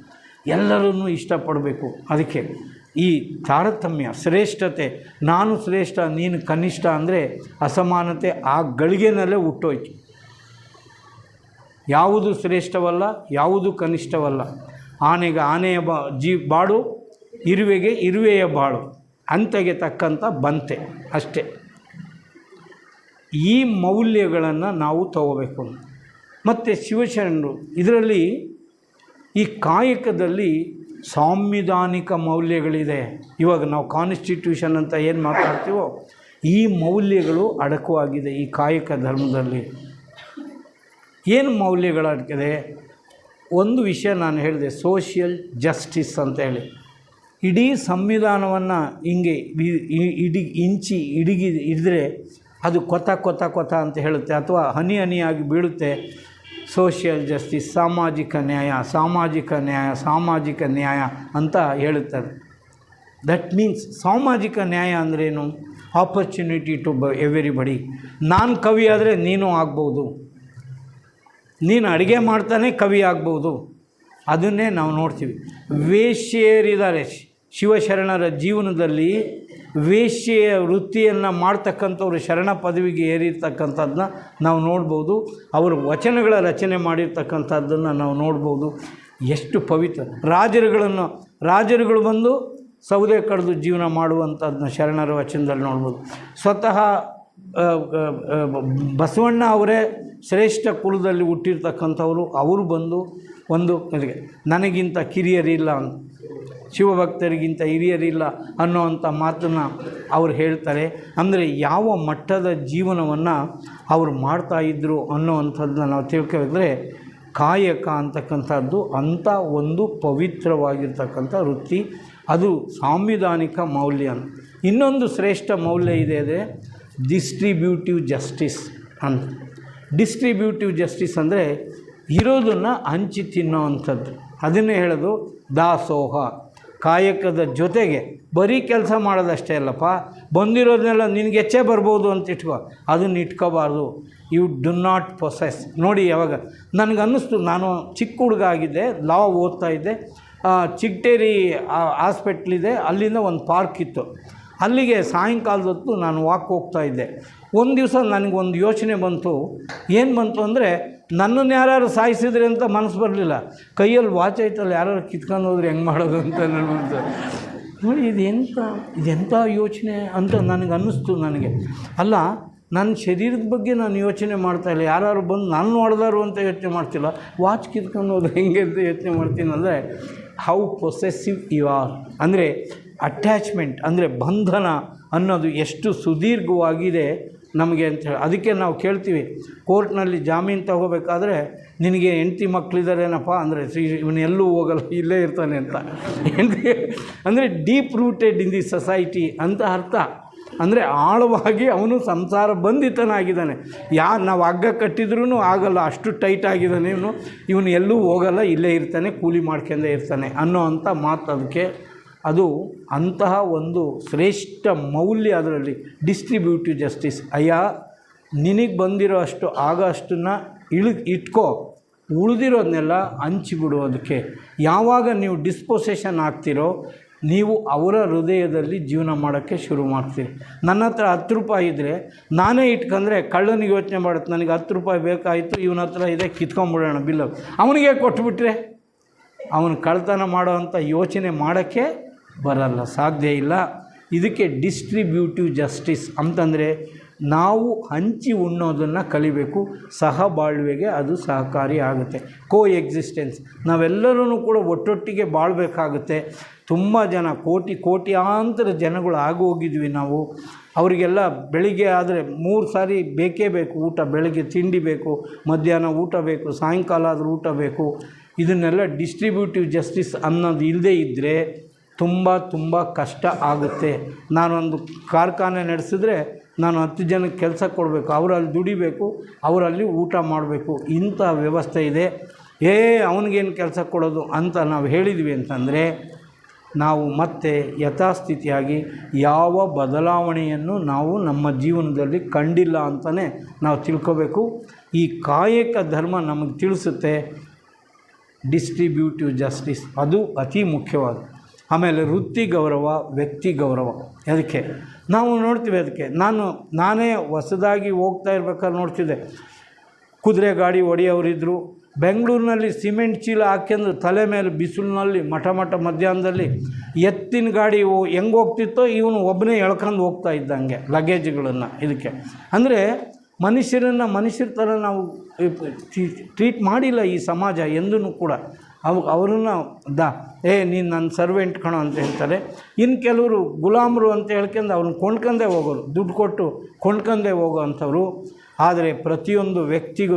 ಎಲ್ಲರನ್ನೂ ಇಷ್ಟಪಡಬೇಕು. ಅದಕ್ಕೆ ಈ ತಾರತಮ್ಯ, ಶ್ರೇಷ್ಠತೆ, ನಾನು ಶ್ರೇಷ್ಠ ನೀನು ಕನಿಷ್ಠ ಅಂದರೆ ಅಸಮಾನತೆ ಆ ಗಳಿಗೆನಲ್ಲೇ ಹುಟ್ಟೋಯ್ತು. ಯಾವುದು ಶ್ರೇಷ್ಠವಲ್ಲ, ಯಾವುದು ಕನಿಷ್ಠವಲ್ಲ. ಆನೆಗೆ ಆನೆಯ ಬಾಡು, ಇರುವೆಗೆ ಇರುವೆಯ ಬಾಳು, ಅಂತೆಗೆ ತಕ್ಕಂಥ ಬಂತೆ ಅಷ್ಟೇ. ಈ ಮೌಲ್ಯಗಳನ್ನು ನಾವು ತಗೋಬೇಕು. ಮತ್ತು ಶಿವಶರಣರು ಇದರಲ್ಲಿ ಈ ಕಾಯಕದಲ್ಲಿ ಸಾಂವಿಧಾನಿಕ ಮೌಲ್ಯಗಳಿದೆ. ಇವಾಗ ನಾವು ಕಾನ್ಸ್ಟಿಟ್ಯೂಷನ್ ಅಂತ ಏನು ಮಾತಾಡ್ತೀವೋ ಈ ಮೌಲ್ಯಗಳು ಅಡಕವಾಗಿದೆ ಈ ಕಾಯಕ ಧರ್ಮದಲ್ಲಿ. ಏನು ಮೌಲ್ಯಗಳಾಗಿದೆ? ಒಂದು ವಿಷಯ ನಾನು ಹೇಳಿದೆ, ಸೋಷಿಯಲ್ ಜಸ್ಟಿಸ್ ಅಂತ ಹೇಳಿ. ಇಡೀ ಸಂವಿಧಾನವನ್ನು ಹಿಂಗೆ ಹಿಡಿದ್ರೆ ಅದು ಕೊತ ಅಂತ ಹೇಳುತ್ತೆ, ಅಥವಾ ಹನಿ ಹನಿಯಾಗಿ ಬೀಳುತ್ತೆ. ಸೋಷಿಯಲ್ ಜಸ್ಟಿಸ್, ಸಾಮಾಜಿಕ ನ್ಯಾಯ ಅಂತ ಹೇಳುತ್ತದೆ. ದಟ್ ಮೀನ್ಸ್ ಸಾಮಾಜಿಕ ನ್ಯಾಯ ಅಂದ್ರೇನು? Opportunity to everybody. ನಾನು ಕವಿ ಆದರೆ ನೀನು ಆಗ್ಬೋದು, ನೀನು ಅಡುಗೆ ಮಾಡ್ತಾನೆ ಕವಿ ಆಗ್ಬೋದು. ಅದನ್ನೇ ನಾವು ನೋಡ್ತೀವಿ. ವೇಶ್ಯೆಯರಿದ್ದಾರೆ ಶಿವಶರಣರ ಜೀವನದಲ್ಲಿ. ವೇಶ್ಯೆಯ ವೃತ್ತಿಯನ್ನು ಮಾಡ್ತಕ್ಕಂಥವ್ರು ಶರಣ ಪದವಿಗೆ ಏರಿರ್ತಕ್ಕಂಥದ್ದನ್ನ ನಾವು ನೋಡ್ಬೋದು. ಅವರು ವಚನಗಳ ರಚನೆ ಮಾಡಿರ್ತಕ್ಕಂಥದ್ದನ್ನು ನಾವು ನೋಡ್ಬೋದು. ಎಷ್ಟು ಪವಿತ್ರ ರಾಜರುಗಳು ಬಂದು ಸೌದೆ ಕಡಿದು ಜೀವನ ಮಾಡುವಂಥದ್ದನ್ನ ಶರಣರ ವಚನದಲ್ಲಿ ನೋಡ್ಬೋದು. ಸ್ವತಃ ಬಸವಣ್ಣ ಅವರೇ ಶ್ರೇಷ್ಠ ಕುಲದಲ್ಲಿ ಹುಟ್ಟಿರ್ತಕ್ಕಂಥವ್ರು. ಅವರು ಬಂದು ಒಂದು ನನಗಿಂತ ಕಿರಿಯರಿಲ್ಲ, ಶಿವಭಕ್ತರಿಗಿಂತ ಹಿರಿಯರಿಲ್ಲ ಅನ್ನೋವಂಥ ಮಾತನ್ನು ಅವ್ರು ಹೇಳ್ತಾರೆ. ಅಂದರೆ ಯಾವ ಮಟ್ಟದ ಜೀವನವನ್ನು ಅವರು ಮಾಡ್ತಾಯಿದ್ರು ಅನ್ನೋವಂಥದ್ದನ್ನ ನಾವು ತಿಳ್ಕೊಬೇಕಂದ್ರೆ ಕಾಯಕ ಅಂತಕ್ಕಂಥದ್ದು ಅಂಥ ಒಂದು ಪವಿತ್ರವಾಗಿರ್ತಕ್ಕಂಥ ವೃತ್ತಿ. ಅದು ಸಾಂವಿಧಾನಿಕ ಮೌಲ್ಯ. ಇನ್ನೊಂದು ಶ್ರೇಷ್ಠ ಮೌಲ್ಯ ಇದೆ, ಅದೇ ಡಿಸ್ಟ್ರಿಬ್ಯೂಟಿವ್ ಜಸ್ಟಿಸ್ ಅಂತ. ಡಿಸ್ಟ್ರಿಬ್ಯೂಟಿವ್ ಜಸ್ಟಿಸ್ ಅಂದರೆ ಇರೋದನ್ನು ಹಂಚಿ ತಿನ್ನೋವಂಥದ್ದು. ಅದನ್ನೇ ಹೇಳೋದು ದಾಸೋಹ. ಕಾಯಕದ ಜೊತೆಗೆ ಬರೀ ಕೆಲಸ ಮಾಡೋದಷ್ಟೇ ಅಲ್ಲಪ್ಪ, ಬಂದಿರೋದನ್ನೆಲ್ಲ ನಿನಗೆ ಹೆಚ್ಚೇ ಬರ್ಬೋದು ಅಂತ ಇಟ್ಕೋ, ಅದನ್ನು ಇಟ್ಕೋಬಾರ್ದು. You do not possess. ನೋಡಿ, ಯಾವಾಗ ನನಗನ್ನಿಸ್ತು, ನಾನು ಚಿಕ್ಕ ಹುಡುಗ ಆಗಿದ್ದೆ, ಲಾ ಓದ್ತಾ ಇದ್ದೆ. ಚಿಗಟೇರಿ ಹಾಸ್ಪಿಟ್ಲಿದೆ, ಅಲ್ಲಿಂದ ಒಂದು ಪಾರ್ಕ್ ಇತ್ತು. ಅಲ್ಲಿಗೆ ಸಾಯಂಕಾಲದ ಹೊತ್ತು ನಾನು ವಾಕ್ ಹೋಗ್ತಾ ಇದ್ದೆ. ಒಂದು ದಿವಸ ನನಗೊಂದು ಯೋಚನೆ ಬಂತು. ಏನು ಬಂತು ಅಂದರೆ, ನನ್ನನ್ನು ಯಾರು ಸಾಯಿಸಿದ್ರೆ ಅಂತ ಮನಸ್ಸು ಬರಲಿಲ್ಲ. ಕೈಯಲ್ಲಿ ವಾಚ್ ಐತಲ್ಲ, ಯಾರು ಕಿತ್ಕೊಂಡು ಹೋದ್ರೆ ಹೆಂಗೆ ಮಾಡೋದು ಅಂತ ನನಗಂತ ನೋಡಿ, ಇದೆಂಥ ಯೋಚನೆ ಅಂತ ನನಗೆ ಅನ್ನಿಸ್ತು. ಅಲ್ಲ, ನನ್ನ ಶರೀರದ ಬಗ್ಗೆ ನಾನು ಯೋಚನೆ ಮಾಡ್ತಾಯಿಲ್ಲ, ಯಾರು ಬಂದು ನಾನು ಹೊಡೆದಾರು ಅಂತ ಯೋಚನೆ ಮಾಡ್ತಿಲ್ಲ, ವಾಚ್ ಕಿತ್ಕೊಂಡು ಹೋದ್ರೆ ಹೆಂಗೆ ಅಂತ ಯೋಚನೆ ಮಾಡ್ತೀನಿ. ಅಂದರೆ ಹೌ ಪೊಸೆಸಿವ್ ಯು ಆರ್, ಅಂದರೆ ಅಟ್ಯಾಚ್ಮೆಂಟ್, ಅಂದರೆ ಬಂಧನ ಅನ್ನೋದು ಎಷ್ಟು ಸುದೀರ್ಘವಾಗಿದೆ ನಮಗೆ ಅಂತ ಹೇಳಿ. ಅದಕ್ಕೆ ನಾವು ಕೇಳ್ತೀವಿ, ಕೋರ್ಟ್ನಲ್ಲಿ ಜಾಮೀನು ತಗೋಬೇಕಾದ್ರೆ ನಿನಗೆ ಹೆಂಡತಿ ಮಕ್ಕಳಿದ್ದಾರೇನಪ್ಪ ಅಂದರೆ, ಇವನೆಲ್ಲೂ ಹೋಗಲ್ಲ, ಇಲ್ಲೇ ಇರ್ತಾನೆ ಅಂತ. ಅಂದರೆ deep rooted in the society ಅಂತ ಅರ್ಥ. ಅಂದರೆ ಆಳವಾಗಿ ಅವನು ಸಂಸಾರ ಬಂಧಿತನಾಗಿದ್ದಾನೆ. ನಾವು ಹಗ್ಗ ಕಟ್ಟಿದ್ರೂ ಆಗಲ್ಲ, ಅಷ್ಟು ಟೈಟ್ ಆಗಿದ್ದಾನೆ ಇವನು ಎಲ್ಲೂ ಹೋಗಲ್ಲ, ಇಲ್ಲೇ ಇರ್ತಾನೆ, ಕೂಲಿ ಮಾಡ್ಕೊಂಡೇ ಇರ್ತಾನೆ ಅನ್ನೋ ಅಂಥ ಮಾತು. ಅದಕ್ಕೆ ಅದು ಅಂತಹ ಒಂದು ಶ್ರೇಷ್ಠ ಮೌಲ್ಯ ಅದರಲ್ಲಿ, ಡಿಸ್ಟ್ರಿಬ್ಯೂಟಿವ್ ಜಸ್ಟಿಸ್. ಅಯ್ಯ, ನಿನಗೆ ಬಂದಿರೋ ಅಷ್ಟು ಅಷ್ಟನ್ನು ಇಟ್ಕೋ, ಉಳಿದಿರೋದನ್ನೆಲ್ಲ ಹಂಚಿಬಿಡೋದಕ್ಕೆ. ಯಾವಾಗ ನೀವು ಡಿಸ್ಪೊಸೆಷನ್ ಆಗ್ತಿರೋ, ನೀವು ಅವರ ಹೃದಯದಲ್ಲಿ ಜೀವನ ಮಾಡೋಕ್ಕೆ ಶುರು ಮಾಡ್ತೀರಿ. ನನ್ನ ಹತ್ರ 10 ರೂಪಾಯಿ ಇದ್ದರೆ ನಾನೇ ಇಟ್ಕೊಂಡ್ರೆ ಕಳ್ಳನಿಗೆ ಯೋಚನೆ ಮಾಡುತ್ತೆ, ನನಗೆ 10 ರೂಪಾಯಿ ಬೇಕಾಯಿತು, ಇವನ ಹತ್ರ ಇದೆ, ಕಿತ್ಕೊಂಡ್ಬಿಡೋಣ ಬಿಲ್ಲು, ಅವನಿಗೆ ಕೊಟ್ಬಿಟ್ರೆ ಅವನು ಕಳ್ತನ ಮಾಡೋ ಅಂಥ ಯೋಚನೆ ಮಾಡೋಕ್ಕೆ ಬರಲ್ಲ, ಸಾಧ್ಯ ಇಲ್ಲ. ಇದಕ್ಕೆ ಡಿಸ್ಟ್ರಿಬ್ಯೂಟಿವ್ ಜಸ್ಟಿಸ್ ಅಂತಂದರೆ ನಾವು ಹಂಚಿ ಉಣ್ಣೋದನ್ನು ಕಲಿಬೇಕು. ಸಹಬಾಳ್ವೆಗೆ ಅದು ಸಹಕಾರಿ ಆಗುತ್ತೆ. ಕೋ ಎಕ್ಸಿಸ್ಟೆನ್ಸ್, ನಾವೆಲ್ಲರೂ ಕೂಡ ಒಟ್ಟೊಟ್ಟಿಗೆ ಬಾಳಬೇಕಾಗುತ್ತೆ. ತುಂಬ ಜನ ಕೋಟ್ಯಾಂತರ ಜನಗಳು ಆಗೋಗಿದ್ವಿ ನಾವು. ಅವರಿಗೆಲ್ಲ ಬೆಳಿಗ್ಗೆ ಆದರೆ 3 ಸಾರಿ ಬೇಕೇ ಬೇಕು ಊಟ. ಬೆಳಗ್ಗೆ ತಿಂಡಿ ಬೇಕು, ಮಧ್ಯಾಹ್ನ ಊಟ ಬೇಕು, ಸಾಯಂಕಾಲ ಆದರೂ ಊಟ ಬೇಕು. ಇದನ್ನೆಲ್ಲ ಡಿಸ್ಟ್ರಿಬ್ಯೂಟಿವ್ ಜಸ್ಟಿಸ್ ಅನ್ನೋದು ಇಲ್ಲದೇ ಇದ್ದರೆ ತುಂಬ ಕಷ್ಟ ಆಗುತ್ತೆ. ನಾನೊಂದು ಕಾರ್ಖಾನೆ ನಡೆಸಿದ್ರೆ ನಾನು 10 ಜನಕ್ಕೆ ಕೆಲಸ ಕೊಡಬೇಕು, ಅವರಲ್ಲಿ ದುಡಿಬೇಕು, ಅವರಲ್ಲಿ ಊಟ ಮಾಡಬೇಕು. ಇಂಥ ವ್ಯವಸ್ಥೆ ಇದೆ. ಅವನಿಗೇನು ಕೆಲಸ ಕೊಡೋದು ಅಂತ ನಾವು ಹೇಳಿದ್ವಿ ಅಂತಂದರೆ ನಾವು ಮತ್ತೆ ಯಥಾಸ್ಥಿತಿಯಾಗಿ ಯಾವ ಬದಲಾವಣೆಯನ್ನು ನಾವು ನಮ್ಮ ಜೀವನದಲ್ಲಿ ಕಂಡಿಲ್ಲ ಅಂತಲೇ ನಾವು ತಿಳ್ಕೋಬೇಕು. ಈ ಕಾಯಕ ಧರ್ಮ ನಮಗೆ ತಿಳಿಸುತ್ತೆ ಡಿಸ್ಟ್ರಿಬ್ಯೂಟಿವ್ ಜಸ್ಟಿಸ್, ಅದು ಅತಿ ಮುಖ್ಯವಾದ. ಆಮೇಲೆ ವೃತ್ತಿ ಗೌರವ, ವ್ಯಕ್ತಿ ಗೌರವ. ಅದಕ್ಕೆ ನಾವು ನೋಡ್ತೀವಿ. ಅದಕ್ಕೆ ನಾನೇ ಹೊಸದಾಗಿ ಹೋಗ್ತಾ ಇರ್ಬೇಕಾದ್ರೆ ನೋಡ್ತಿದ್ದೆ, ಕುದುರೆ ಗಾಡಿ ಹೊಡೆಯೋರಿದ್ದರು. ಬೆಂಗಳೂರಿನಲ್ಲಿ ಸಿಮೆಂಟ್ ಚೀಲ ಹಾಕ್ಯಂದು ತಲೆ ಮೇಲೆ ಬಿಸಿಲಿನಲ್ಲಿ ಮಠ ಮಧ್ಯಾಹ್ನದಲ್ಲಿ ಎತ್ತಿನ ಗಾಡಿ ಹೆಂಗೆ ಹೋಗ್ತಿತ್ತೋ ಇವನು ಒಬ್ಬನೇ ಎಳ್ಕೊಂಡು ಹೋಗ್ತಾ ಇದ್ದಂಗೆ ಲಗೇಜ್ಗಳನ್ನು. ಇದಕ್ಕೆ ಅಂದರೆ ಮನುಷ್ಯರ ಥರ ನಾವು ಟ್ರೀಟ್ ಮಾಡಿಲ್ಲ ಈ ಸಮಾಜ ಎಂದೂ ಕೂಡ. ಅವರನ್ನು ನೀನು ನನ್ನ ಸರ್ವೆಂಟ್ ಕಣೋ ಅಂತ ಹೇಳ್ತಾರೆ. ಇನ್ನು ಕೆಲವರು ಗುಲಾಮರು ಅಂತ ಹೇಳ್ಕೊಂಡು ಅವ್ರನ್ನ ಕೊಂಡ್ಕೊಂಡೇ ಹೋಗೋರು, ದುಡ್ಡು ಕೊಟ್ಟು ಕೊಂಡ್ಕೊಂಡೇ ಹೋಗೋ ಅಂಥವ್ರು. ಆದರೆ ಪ್ರತಿಯೊಂದು ವ್ಯಕ್ತಿಗೂ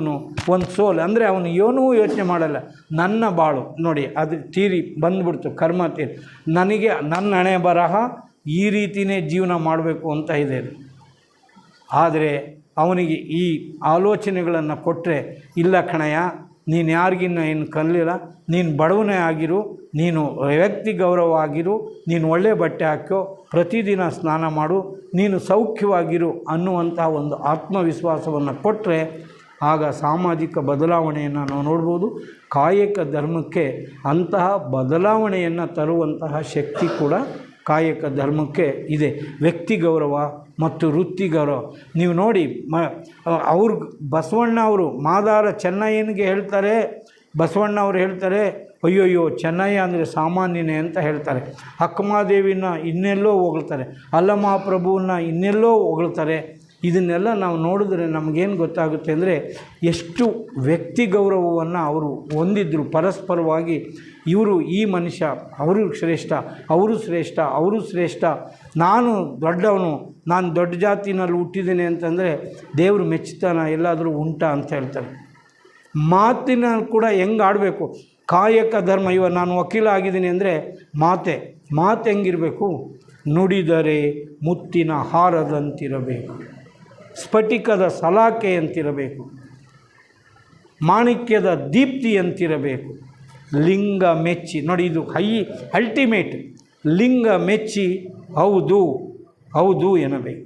ಒಂದು ಸೋಲ್, ಅಂದರೆ ಅವನು ಏನೂ ಯೋಚನೆ ಮಾಡಲ್ಲ. ನನ್ನ ಬಾಳು ನೋಡಿ ಅದು ತೀರಿ ಬಂದುಬಿಡ್ತು, ಕರ್ಮ ತೀರಿ, ನನಗೆ ನನ್ನ ಹಣೆ ಬರಹ ಈ ರೀತಿಯೇ ಜೀವನ ಮಾಡಬೇಕು ಅಂತ ಇದೆ. ಆದರೆ ಅವನಿಗೆ ಈ ಆಲೋಚನೆಗಳನ್ನು ಕೊಟ್ಟರೆ, ಇಲ್ಲ ಕಣಯ್ಯ, ನೀನು ಯಾರಿಗಿನ್ನ ಏನು ಕಲಿಲ್ಲ, ನೀನು ಬಡವನೇ ಆಗಿರು, ನೀನು ವ್ಯಕ್ತಿ ಗೌರವ ಆಗಿರು, ನೀನು ಒಳ್ಳೆ ಬಟ್ಟೆ ಹಾಕೋ, ಪ್ರತಿದಿನ ಸ್ನಾನ ಮಾಡು, ನೀನು ಸೌಖ್ಯವಾಗಿರು ಅನ್ನುವಂಥ ಒಂದು ಆತ್ಮವಿಶ್ವಾಸವನ್ನು ಕೊಟ್ಟರೆ ಆಗ ಸಾಮಾಜಿಕ ಬದಲಾವಣೆಯನ್ನು ನಾವು ನೋಡ್ಬೋದು. ಕಾಯಕ ಧರ್ಮಕ್ಕೆ ಅಂತಹ ಬದಲಾವಣೆಯನ್ನು ತರುವಂತಹ ಶಕ್ತಿ ಕೂಡ ಕಾಯಕ ಧರ್ಮಕ್ಕೆ ಇದೆ. ವ್ಯಕ್ತಿ ಗೌರವ ಮತ್ತು ವೃತ್ತಿ ಗೌರವ. ನೀವು ನೋಡಿ, ಬಸವಣ್ಣ ಅವರು ಮಾದಾರ ಚೆನ್ನಯ್ಯನಿಗೆ ಹೇಳ್ತಾರೆ, ಬಸವಣ್ಣ ಅವರು ಹೇಳ್ತಾರೆ, ಅಯ್ಯೋಯ್ಯೋ ಚೆನ್ನಯ್ಯ ಅಂದರೆ ಸಾಮಾನ್ಯನೇ ಅಂತ ಹೇಳ್ತಾರೆ. ಅಕ್ಕಮಹಾದೇವಿನ ಇನ್ನೆಲ್ಲೋ ಹೊಗಳ್ತಾರೆ, ಅಲ್ಲಮಹಾಪ್ರಭುವನ್ನ ಇನ್ನೆಲ್ಲೋ ಹೊಗಳ್ತಾರೆ. ಇದನ್ನೆಲ್ಲ ನಾವು ನೋಡಿದ್ರೆ ನಮಗೇನು ಗೊತ್ತಾಗುತ್ತೆ ಅಂದರೆ ಎಷ್ಟು ವ್ಯಕ್ತಿ ಗೌರವವನ್ನು ಅವರು ಹೊಂದಿದ್ರು ಪರಸ್ಪರವಾಗಿ. ಇವರು ಈ ಮನುಷ್ಯ, ಅವರು ಶ್ರೇಷ್ಠ, ಅವರು ಶ್ರೇಷ್ಠ, ನಾನು ದೊಡ್ಡವನು, ನಾನು ದೊಡ್ಡ ಜಾತಿನಲ್ಲಿ ಹುಟ್ಟಿದ್ದೇನೆ ಅಂತಂದರೆ ದೇವರು ಮೆಚ್ಚುತ್ತಾನ ಎಲ್ಲಾದರೂ ಉಂಟಾ ಅಂತ ಹೇಳ್ತಾರೆ. ಮಾತಿನ ಕೂಡ ಹೆಂಗೆ ಆಡಬೇಕು, ಕಾಯಕ ಧರ್ಮ. ನಾನು ವಕೀಲ ಆಗಿದ್ದೀನಿ ಅಂದರೆ ಮಾತು ಹೆಂಗಿರಬೇಕು, ನುಡಿದರೆ ಮುತ್ತಿನ ಹಾರದಂತಿರಬೇಕು, ಸ್ಫಟಿಕದ ಸಲಾಕೆಯಂತಿರಬೇಕು, ಮಾಣಿಕ್ಯದ ದೀಪ್ತಿಯಂತಿರಬೇಕು, ಲಿಂಗ ಮೆಚ್ಚಿ. ನೋಡಿ, ಇದು ಅಲ್ಟಿಮೇಟ್. ಲಿಂಗ ಮೆಚ್ಚಿ ಹೌದು ಎನ್ನಬೇಕು.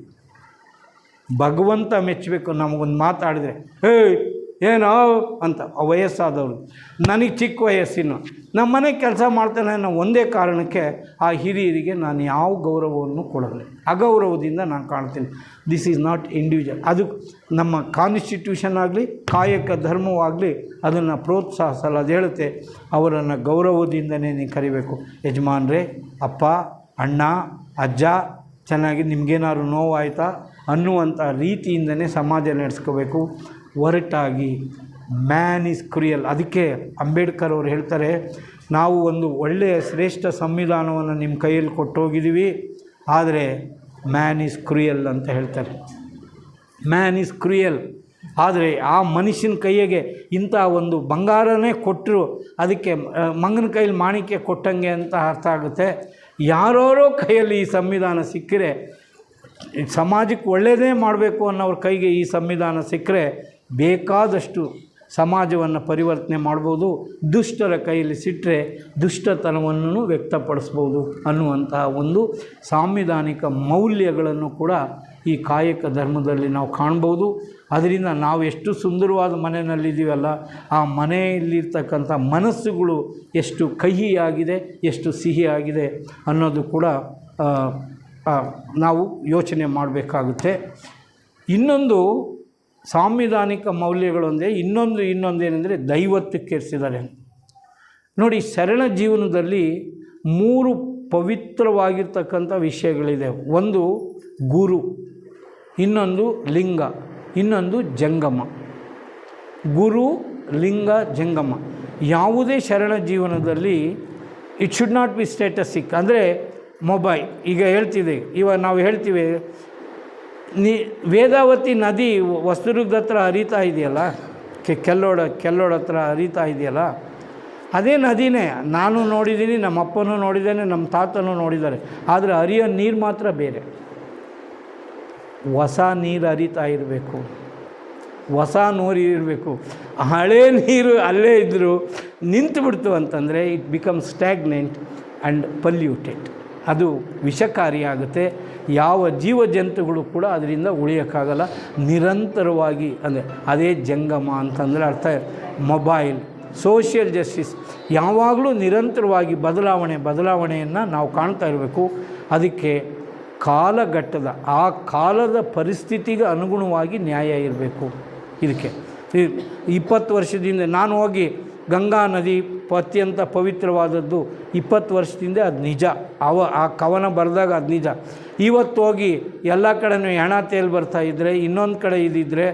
ಭಗವಂತ ಮೆಚ್ಚಬೇಕು. ನಮಗೊಂದು ಮಾತಾಡಿದ್ರೆ ಏನೋ ಅಂತ ವಯಸ್ಸಾದವರು, ನನಗೆ ಚಿಕ್ಕ ವಯಸ್ಸಿನ ನಮ್ಮ ಮನೆ ಕೆಲಸ ಮಾಡ್ತಾನೆ ಅನ್ನೋ ಒಂದೇ ಕಾರಣಕ್ಕೆ ಆ ಹಿರಿಯರಿಗೆ ನಾನು ಯಾವ ಗೌರವವನ್ನು ಕೊಡಲ್ಲ, ಅಗೌರವದಿಂದ ನಾನು ಕಾಣ್ತೀನಿ. This is not individual. ಅದು ನಮ್ಮ ಕಾನ್ಸ್ಟಿಟ್ಯೂಷನ್ ಆಗಲಿ ಕಾಯಕ ಧರ್ಮವಾಗಲಿ ಅದನ್ನು ಪ್ರೋತ್ಸಾಹಿಸಲ್ಲ. ಅದು ಹೇಳುತ್ತೆ ಅವರನ್ನು ಗೌರವದಿಂದನೇ ನೀವು ಕರಿಬೇಕು. ಯಜಮಾನ್ರೇ, ಅಪ್ಪ, ಅಣ್ಣ, ಅಜ್ಜ, ಚೆನ್ನಾಗಿ ನಿಮಗೇನಾದ್ರು ನೋವಾಯ್ತಾ ಅನ್ನುವಂಥ ರೀತಿಯಿಂದನೇ ಸಮಾಜ ನಡೆಸ್ಕೋಬೇಕು. ಒರಟಾಗಿ ಮ್ಯಾನ್ ಈಸ್ ಕ್ರೂಯಲ್. ಅದಕ್ಕೆ ಅಂಬೇಡ್ಕರ್ ಅವರು ಹೇಳ್ತಾರೆ, ನಾವು ಒಂದು ಒಳ್ಳೆಯ ಶ್ರೇಷ್ಠ ಸಂವಿಧಾನವನ್ನು ನಿಮ್ಮ ಕೈಯಲ್ಲಿ ಕೊಟ್ಟೋಗಿದ್ದೀವಿ, ಆದರೆ ಮ್ಯಾನ್ ಈಸ್ ಕ್ರೂಯಲ್ ಅಂತ ಹೇಳ್ತಾರೆ. Man is cruel. ಆದರೆ ಆ ಮನುಷ್ಯನ ಕೈಯಿಗೆ ಇಂಥ ಒಂದು ಬಂಗಾರನೇ ಕೊಟ್ಟರು, ಅದಕ್ಕೆ ಮಂಗನ ಕೈಯಲ್ಲಿ ಮಾಣಿಕ್ಯ ಕೊಟ್ಟಂಗೆ ಅಂತ ಅರ್ಥ ಆಗುತ್ತೆ. ಯಾರೋ ಕೈಯಲ್ಲಿ ಈ ಸಂವಿಧಾನ ಸಿಕ್ಕರೆ, ಸಮಾಜಕ್ಕೆ ಒಳ್ಳೆಯದೇ ಮಾಡಬೇಕು ಅನ್ನೋರ ಕೈಗೆ ಈ ಸಂವಿಧಾನ ಸಿಕ್ಕರೆ ಬೇಕಾದಷ್ಟು ಸಮಾಜವನ್ನು ಪರಿವರ್ತನೆ ಮಾಡ್ಬೋದು. ದುಷ್ಟರ ಕೈಯಲ್ಲಿ ಸಿಟ್ಟರೆ ದುಷ್ಟತನವನ್ನು ವ್ಯಕ್ತಪಡಿಸ್ಬೋದು ಅನ್ನುವಂತಹ ಒಂದು ಸಾಂವಿಧಾನಿಕ ಮೌಲ್ಯಗಳನ್ನು ಕೂಡ ಈ ಕಾಯಕ ಧರ್ಮದಲ್ಲಿ ನಾವು ಕಾಣ್ಬೋದು. ಅದರಿಂದ ನಾವು ಎಷ್ಟು ಸುಂದರವಾದ ಮನೆಯಲ್ಲಿದ್ದೀವಲ್ಲ, ಆ ಮನೆಯಲ್ಲಿರ್ತಕ್ಕಂಥ ಮನಸ್ಸುಗಳು ಎಷ್ಟು ಕಹಿಯಾಗಿದೆ, ಎಷ್ಟು ಸಿಹಿಯಾಗಿದೆ ಅನ್ನೋದು ಕೂಡ ನಾವು ಯೋಚನೆ ಮಾಡಬೇಕಾಗುತ್ತೆ. ಇನ್ನೊಂದು ಸಾಂವಿಧಾನಿಕ ಮೌಲ್ಯಗಳೊಂದೇ ಇನ್ನೊಂದೇನೆಂದರೆ ದೈವತ್ವಕ್ಕೇರಿಸಿದ್ದಾರೆ. ನೋಡಿ, ಶರಣ ಜೀವನದಲ್ಲಿ 3 ಪವಿತ್ರವಾಗಿರ್ತಕ್ಕಂಥ ವಿಷಯಗಳಿದೆ. ಒಂದು ಗುರು, ಇನ್ನೊಂದು ಲಿಂಗ, ಇನ್ನೊಂದು ಜಂಗಮ. ಗುರು, ಲಿಂಗ, ಜಂಗಮ. ಯಾವುದೇ ಶರಣ ಜೀವನದಲ್ಲಿ ಇಟ್ ಶುಡ್ ನಾಟ್ ಬಿ ಸ್ಟೇಟಸಿಕ್. ಅಂದರೆ ಮೊಬೈಲ್ ಈಗ ಹೇಳ್ತೀವಿ, ಇವಾಗ ನಾವು ಹೇಳ್ತೀವಿ ವೇದಾವತಿ ನದಿ ಹೊಸದುರ್ಗದ ಹತ್ರ ಹರಿತಾ ಇದೆಯಲ್ಲ, ಕೆಲ್ಲೋಡ ಹತ್ರ ಹರಿತಾ ಇದೆಯಲ್ಲ, ಅದೇ ನದಿನೇ. ನಾನು ನೋಡಿದ್ದೀನಿ, ನಮ್ಮ ಅಪ್ಪನೂ ನೋಡಿದ್ದಾನೆ, ನಮ್ಮ ತಾತನೂ ನೋಡಿದ್ದಾರೆ. ಆದರೆ ಹರಿಯೋ ನೀರು ಮಾತ್ರ ಬೇರೆ. ಹೊಸ ನೀರು ಹರಿತಾ ಇರಬೇಕು, ಹೊಸ ನೀರು ಇರಬೇಕು. ಹಳೇ ನೀರು ಅಲ್ಲೇ ಇದ್ದರೂ ನಿಂತುಬಿಡ್ತು ಅಂತಂದರೆ it become stagnant and polluted. ಅದು ವಿಷಕಾರಿಯಾಗುತ್ತೆ. ಯಾವ ಜೀವಜಂತುಗಳು ಕೂಡ ಅದರಿಂದ ಉಳಿಯೋಕ್ಕಾಗಲ್ಲ. ನಿರಂತರವಾಗಿ ಅಂದರೆ ಅದೇ ಜಂಗಮ ಅಂತಂದರೆ ಅರ್ಥ. ಮೊಬೈಲ್, ಸೋಷಿಯಲ್ ಜಸ್ಟಿಸ್ ಯಾವಾಗಲೂ ನಿರಂತರವಾಗಿ ಬದಲಾವಣೆಯನ್ನು ನಾವು ಕಾಣ್ತಾ ಇರಬೇಕು. ಅದಕ್ಕೆ ಕಾಲಘಟ್ಟದ ಆ ಕಾಲದ ಪರಿಸ್ಥಿತಿಗೆ ಅನುಗುಣವಾಗಿ ನ್ಯಾಯ ಇರಬೇಕು. ಇದಕ್ಕೆ 20 ವರ್ಷದಿಂದ ನಾನು ಹೋಗಿ ಗಂಗಾ ನದಿ ಅತ್ಯಂತ ಪವಿತ್ರವಾದದ್ದು 20 ವರ್ಷದಿಂದ ಅದು ನಿಜ. ಆ ಕವನ ಬರೆದಾಗ ಅದು ನಿಜ. ಇವತ್ತು ಹೋಗಿ ಎಲ್ಲ ಕಡೆನೂ ಹೆಣ ತೇಲ್ ಬರ್ತಾಯಿದ್ರೆ, ಇನ್ನೊಂದು ಕಡೆ ಇದ್ದಿದ್ದರೆ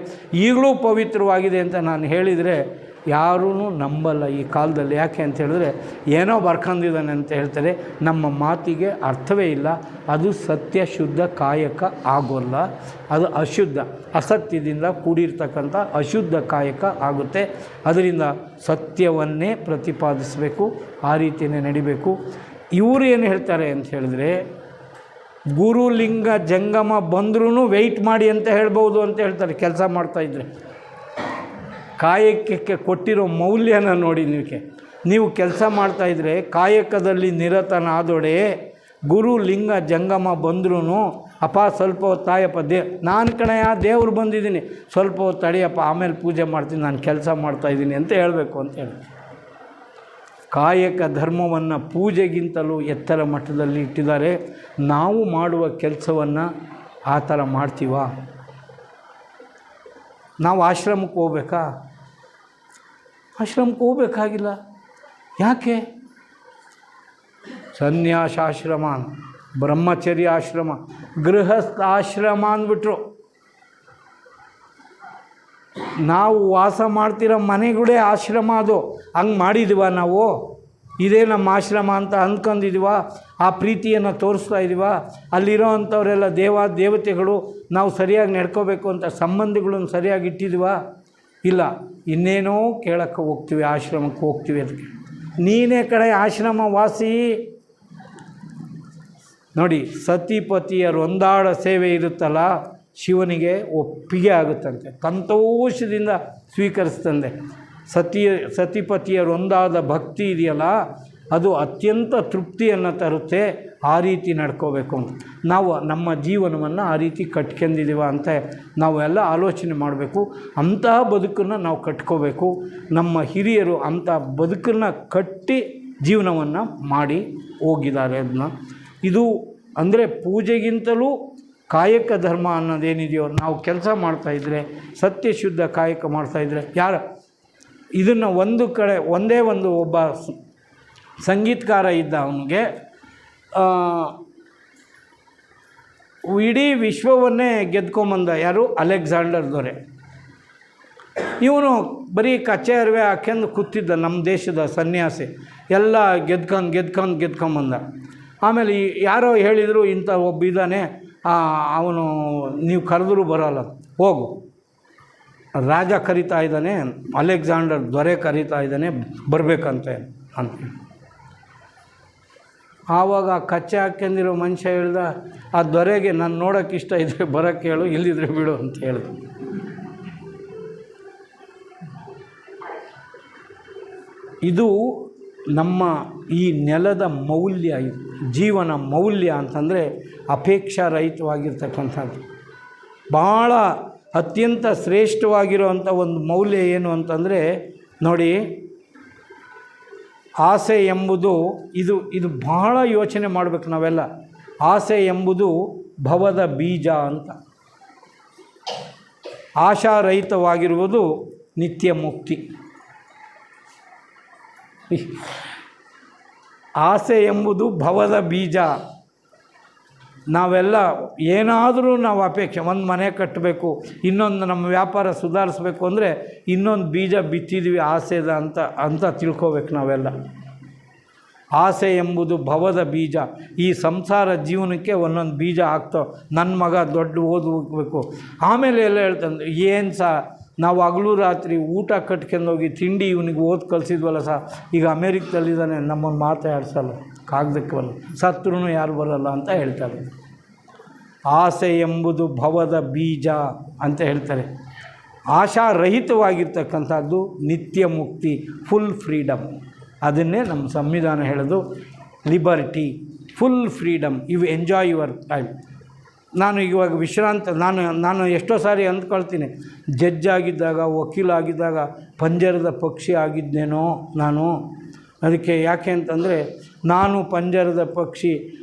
ಈಗಲೂ ಪವಿತ್ರವಾಗಿದೆ ಅಂತ ನಾನು ಹೇಳಿದರೆ ಯಾರೂ ನಂಬಲ್ಲ ಈ ಕಾಲದಲ್ಲಿ. ಯಾಕೆ ಅಂತ ಹೇಳಿದ್ರೆ ಏನೋ ಬರ್ಕೊಂಡಿದ್ದಾನೆ ಅಂತ ಹೇಳ್ತಾರೆ. ನಮ್ಮ ಮಾತಿಗೆ ಅರ್ಥವೇ ಇಲ್ಲ. ಅದು ಸತ್ಯ ಶುದ್ಧ ಕಾಯಕ ಆಗೋಲ್ಲ. ಅದು ಅಶುದ್ಧ, ಅಸತ್ಯದಿಂದ ಕೂಡಿರ್ತಕ್ಕಂಥ ಅಶುದ್ಧ ಕಾಯಕ ಆಗುತ್ತೆ. ಅದರಿಂದ ಸತ್ಯವನ್ನೇ ಪ್ರತಿಪಾದಿಸಬೇಕು, ಆ ರೀತಿಯೇ ನಡಿಬೇಕು. ಇವರು ಏನು ಹೇಳ್ತಾರೆ ಅಂತ ಹೇಳಿದ್ರೆ, ಗುರು ಲಿಂಗ ಜಂಗಮ ಬಂದ್ರೂ ವೆಯ್ಟ್ ಮಾಡಿ ಅಂತ ಹೇಳ್ಬೋದು ಅಂತ ಹೇಳ್ತಾರೆ. ಕೆಲಸ ಮಾಡ್ತಾಯಿದ್ರೆ ಕಾಯಕಕ್ಕೆ ಕೊಟ್ಟಿರೋ ಮೌಲ್ಯನ ನೋಡಿ. ನೀವು ಕೆಲಸ ಮಾಡ್ತಾಯಿದ್ರೆ ಕಾಯಕದಲ್ಲಿ ನಿರತನಾದೊಡೆ ಗುರು ಲಿಂಗ ಜಂಗಮ ಬಂದ್ರೂ ಅಪ್ಪ ಸ್ವಲ್ಪ ಹೊತ್ತು ತಾಯಪ್ಪ ನಾನು ಕಣಯ್ಯ ದೇವ್ರು ಬಂದಿದ್ದೀನಿ, ಸ್ವಲ್ಪ ಹೊತ್ತು ತಡೆಯಪ್ಪ, ಆಮೇಲೆ ಪೂಜೆ ಮಾಡ್ತೀನಿ, ನಾನು ಕೆಲಸ ಮಾಡ್ತಾಯಿದ್ದೀನಿ ಅಂತ ಹೇಳಬೇಕು ಅಂತ ಹೇಳಿ. ಕಾಯಕ ಧರ್ಮವನ್ನು ಪೂಜೆಗಿಂತಲೂ ಎತ್ತರ ಮಟ್ಟದಲ್ಲಿ ಇಟ್ಟಿದ್ದಾರೆ. ನಾವು ಮಾಡುವ ಕೆಲಸವನ್ನು ಆ ಥರ ಮಾಡ್ತೀವ? ನಾವು ಆಶ್ರಮಕ್ಕೆ ಹೋಗ್ಬೇಕಾ? ಆಶ್ರಮಕ್ಕೆ ಹೋಗ್ಬೇಕಾಗಿಲ್ಲ. ಯಾಕೆ? ಸನ್ಯಾಸಾಶ್ರಮ, ಬ್ರಹ್ಮಚರ್ಯ ಆಶ್ರಮ, ಗೃಹಸ್ಥಾಶ್ರಮ ಅಂದ್ಬಿಟ್ರು. ನಾವು ವಾಸ ಮಾಡ್ತಿರೋ ಮನೆಗಳೇ ಆಶ್ರಮ. ಅದು ಹಂಗೆ ಮಾಡಿದ್ದೀವ ನಾವು? ಇದೇ ನಮ್ಮ ಆಶ್ರಮ ಅಂತ ಅಂದ್ಕೊಂಡಿದ್ದೀವ? ಆ ಪ್ರೀತಿಯನ್ನು ತೋರಿಸ್ತಾ ಇದ್ದೀವ? ಅಲ್ಲಿರೋ ಅಂಥವರೆಲ್ಲ ದೇವತೆಗಳು, ನಾವು ಸರಿಯಾಗಿ ನಡ್ಕೋಬೇಕು ಅಂತ ಸಂಬಂಧಗಳನ್ನು ಸರಿಯಾಗಿ ಇಟ್ಟಿದ್ದೀವ? ಇಲ್ಲ. ಇನ್ನೇನೋ ಕೇಳಕ್ಕೆ ಹೋಗ್ತೀವಿ, ಆಶ್ರಮಕ್ಕೆ ಹೋಗ್ತೀವಿ. ಅದಕ್ಕೆ ನೀನೇ ಕಡೆ ಆಶ್ರಮ ವಾಸಿ. ನೋಡಿ, ಸತಿಪತಿಯರು ಒಂದಾಡ ಸೇವೆ ಇರುತ್ತಲ್ಲ, ಶಿವನಿಗೆ ಒಪ್ಪಿಗೆ ಆಗುತ್ತಂತೆ, ಸಂತೋಷದಿಂದ ಸ್ವೀಕರಿಸ್ತಂದೆ. ಸತಿಪತಿಯರೊಂದಾದ ಭಕ್ತಿ ಇದೆಯಲ್ಲ, ಅದು ಅತ್ಯಂತ ತೃಪ್ತಿಯನ್ನು ತರುತ್ತೆ. ಆ ರೀತಿ ನಡ್ಕೋಬೇಕು ಅಂತ ನಾವು ನಮ್ಮ ಜೀವನವನ್ನು ಆ ರೀತಿ ಕಟ್ಕೊಂಡಿದ್ದೀವ ಅಂತ ನಾವೆಲ್ಲ ಆಲೋಚನೆ ಮಾಡಬೇಕು. ಅಂತಹ ಬದುಕನ್ನು ನಾವು ಕಟ್ಕೋಬೇಕು. ನಮ್ಮ ಹಿರಿಯರು ಅಂಥ ಬದುಕನ್ನು ಕಟ್ಟಿ ಜೀವನವನ್ನು ಮಾಡಿ ಹೋಗಿದ್ದಾರೆ. ಅದನ್ನ ಇದು ಅಂದರೆ ಪೂಜೆಗಿಂತಲೂ ಕಾಯಕ ಧರ್ಮ ಅನ್ನೋದೇನಿದೆಯೋ, ನಾವು ಕೆಲಸ ಮಾಡ್ತಾಯಿದ್ರೆ, ಸತ್ಯಶುದ್ಧ ಕಾಯಕ ಮಾಡ್ತಾಯಿದ್ರೆ ಯಾರು ಇದನ್ನು ಒಂದೇ ಒಬ್ಬ ಸಂಗೀತಕಾರ ಇದ್ದ. ಅವನಿಗೆ ಇಡೀ ವಿಶ್ವವನ್ನೇ ಗೆದ್ಕೊಂಬಂದ. ಯಾರು? ಅಲೆಕ್ಸಾಂಡರ್ ದೊರೆ. ಇವನು ಬರೀ ಕಚ್ಚೆ ಅರಿವೆ ಹಾಕ್ಯಂದು ಕೂತಿದ್ದ. ನಮ್ಮ ದೇಶದ ಸನ್ಯಾಸಿ ಎಲ್ಲ ಗೆದ್ಕೊಂಬಂದ. ಆಮೇಲೆ ಯಾರೋ ಹೇಳಿದರು, ಇಂಥ ಒಬ್ಬ ಇದ್ದಾನೆ, ಅವನು ನೀವು ಕರೆದರೂ ಬರೋಲ್ಲ, ಹೋಗು, ರಾಜ ಕರೀತಾ ಇದ್ದಾನೆ, ಅಲೆಕ್ಸಾಂಡರ್ ದೊರೆ ಕರೀತಾ ಇದ್ದಾನೆ, ಬರಬೇಕಂತ ಅಂತ. ಆವಾಗ ಕಚ್ಚೆ ಹಾಕ್ಯಂದಿರೋ ಮನುಷ್ಯ ಹೇಳ್ದ, ಆ ದೊರೆಗೆ ನಾನು ನೋಡೋಕ್ಕೆ ಇಷ್ಟ ಇದ್ದರೆ ಬರೋಕ್ಕೆ ಹೇಳು, ಇಲ್ಲಿದ್ರೆ ಬಿಡು ಅಂತ ಹೇಳ್ದೆ. ಇದು ನಮ್ಮ ಈ ನೆಲದ ಮೌಲ್ಯ, ಜೀವನ ಮೌಲ್ಯ ಅಂತಂದರೆ ಅಪೇಕ್ಷಾರಹಿತವಾಗಿರ್ತಕ್ಕಂಥದ್ದು. ಭಾಳ ಅತ್ಯಂತ ಶ್ರೇಷ್ಠವಾಗಿರುವಂಥ ಒಂದು ಮೌಲ್ಯ ಏನು ಅಂತಂದರೆ ನೋಡಿ, ಆಸೆ ಎಂಬುದು ಇದು ಬಹಳ ಯೋಚನೆ ಮಾಡಬೇಕು ನಾವೆಲ್ಲ. ಆಸೆ ಎಂಬುದು ಭವದ ಬೀಜ ಅಂತ. ಆಶಾರಹಿತವಾಗಿರುವುದು ನಿತ್ಯ ಮುಕ್ತಿ. ಆಸೆ ಎಂಬುದು ಭವದ ಬೀಜ. ನಾವೆಲ್ಲ ಏನಾದರೂ ನಾವು ಅಪೇಕ್ಷೆ, ಒಂದು ಮನೆ ಕಟ್ಟಬೇಕು, ಇನ್ನೊಂದು ನಮ್ಮ ವ್ಯಾಪಾರ ಸುಧಾರಿಸ್ಬೇಕು ಅಂದರೆ ಇನ್ನೊಂದು ಬೀಜ ಬಿತ್ತಿದ್ವಿ ಆಸೆದ ಅಂತ ತಿಳ್ಕೋಬೇಕು ನಾವೆಲ್ಲ. ಆಸೆ ಎಂಬುದು ಭವದ ಬೀಜ. ಈ ಸಂಸಾರ ಜೀವನಕ್ಕೆ ಒಂದೊಂದು ಬೀಜ ಹಾಕ್ತಾವೆ. ನನ್ನ ಮಗ ದೊಡ್ಡ ಓದಬೇಕು, ಆಮೇಲೆ ಎಲ್ಲ ಹೇಳ್ತಂದ್ರೆ ಏನು ನಾವು ಹಗಲು ರಾತ್ರಿ ಊಟ ಕಟ್ಕೊಂಡೋಗಿ ತಿಂಡಿ ಇವನಿಗೆ ಓದಿ ಕಲಿಸಿದ್ವಲ್ಲ ಈಗ ಅಮೇರಿಕದಲ್ಲಿದ್ದಾನೆ, ನಮ್ಮನ್ನು ಮಾತಾಡ್ಸಲ್ಲ, ಕಾಗದಕ್ಕಲ್ಲ, ಸತ್ರೂ ಯಾರು ಬರಲ್ಲ ಅಂತ ಹೇಳ್ತಾರೆ. ಆಸೆ ಎಂಬುದು ಭವದ ಬೀಜ ಅಂತ ಹೇಳ್ತಾರೆ. ಆಶಾರಹಿತವಾಗಿರ್ತಕ್ಕಂಥದ್ದು ನಿತ್ಯ ಮುಕ್ತಿ, ಫುಲ್ ಫ್ರೀಡಮ್. ಅದನ್ನೇ ನಮ್ಮ ಸಂವಿಧಾನ ಹೇಳೋದು, liberty, full freedom, you enjoy your time. ನಾನು ಇವಾಗ ವಿಶ್ರಾಂತ ನಾನು ಎಷ್ಟೋ ಸಾರಿ ಅಂದ್ಕೊಳ್ತೀನಿ, ಜಡ್ಜ್ ಆಗಿದ್ದಾಗ, ವಕೀಲ ಆಗಿದ್ದಾಗ ಪಂಜರದ ಪಕ್ಷಿ ಆಗಿದ್ದೇನೋ ನಾನು. ಅದಕ್ಕೆ ಯಾಕೆ ಅಂತಂದರೆ, ನಾನು ಪಂಜರದ ಪಕ್ಷಿ,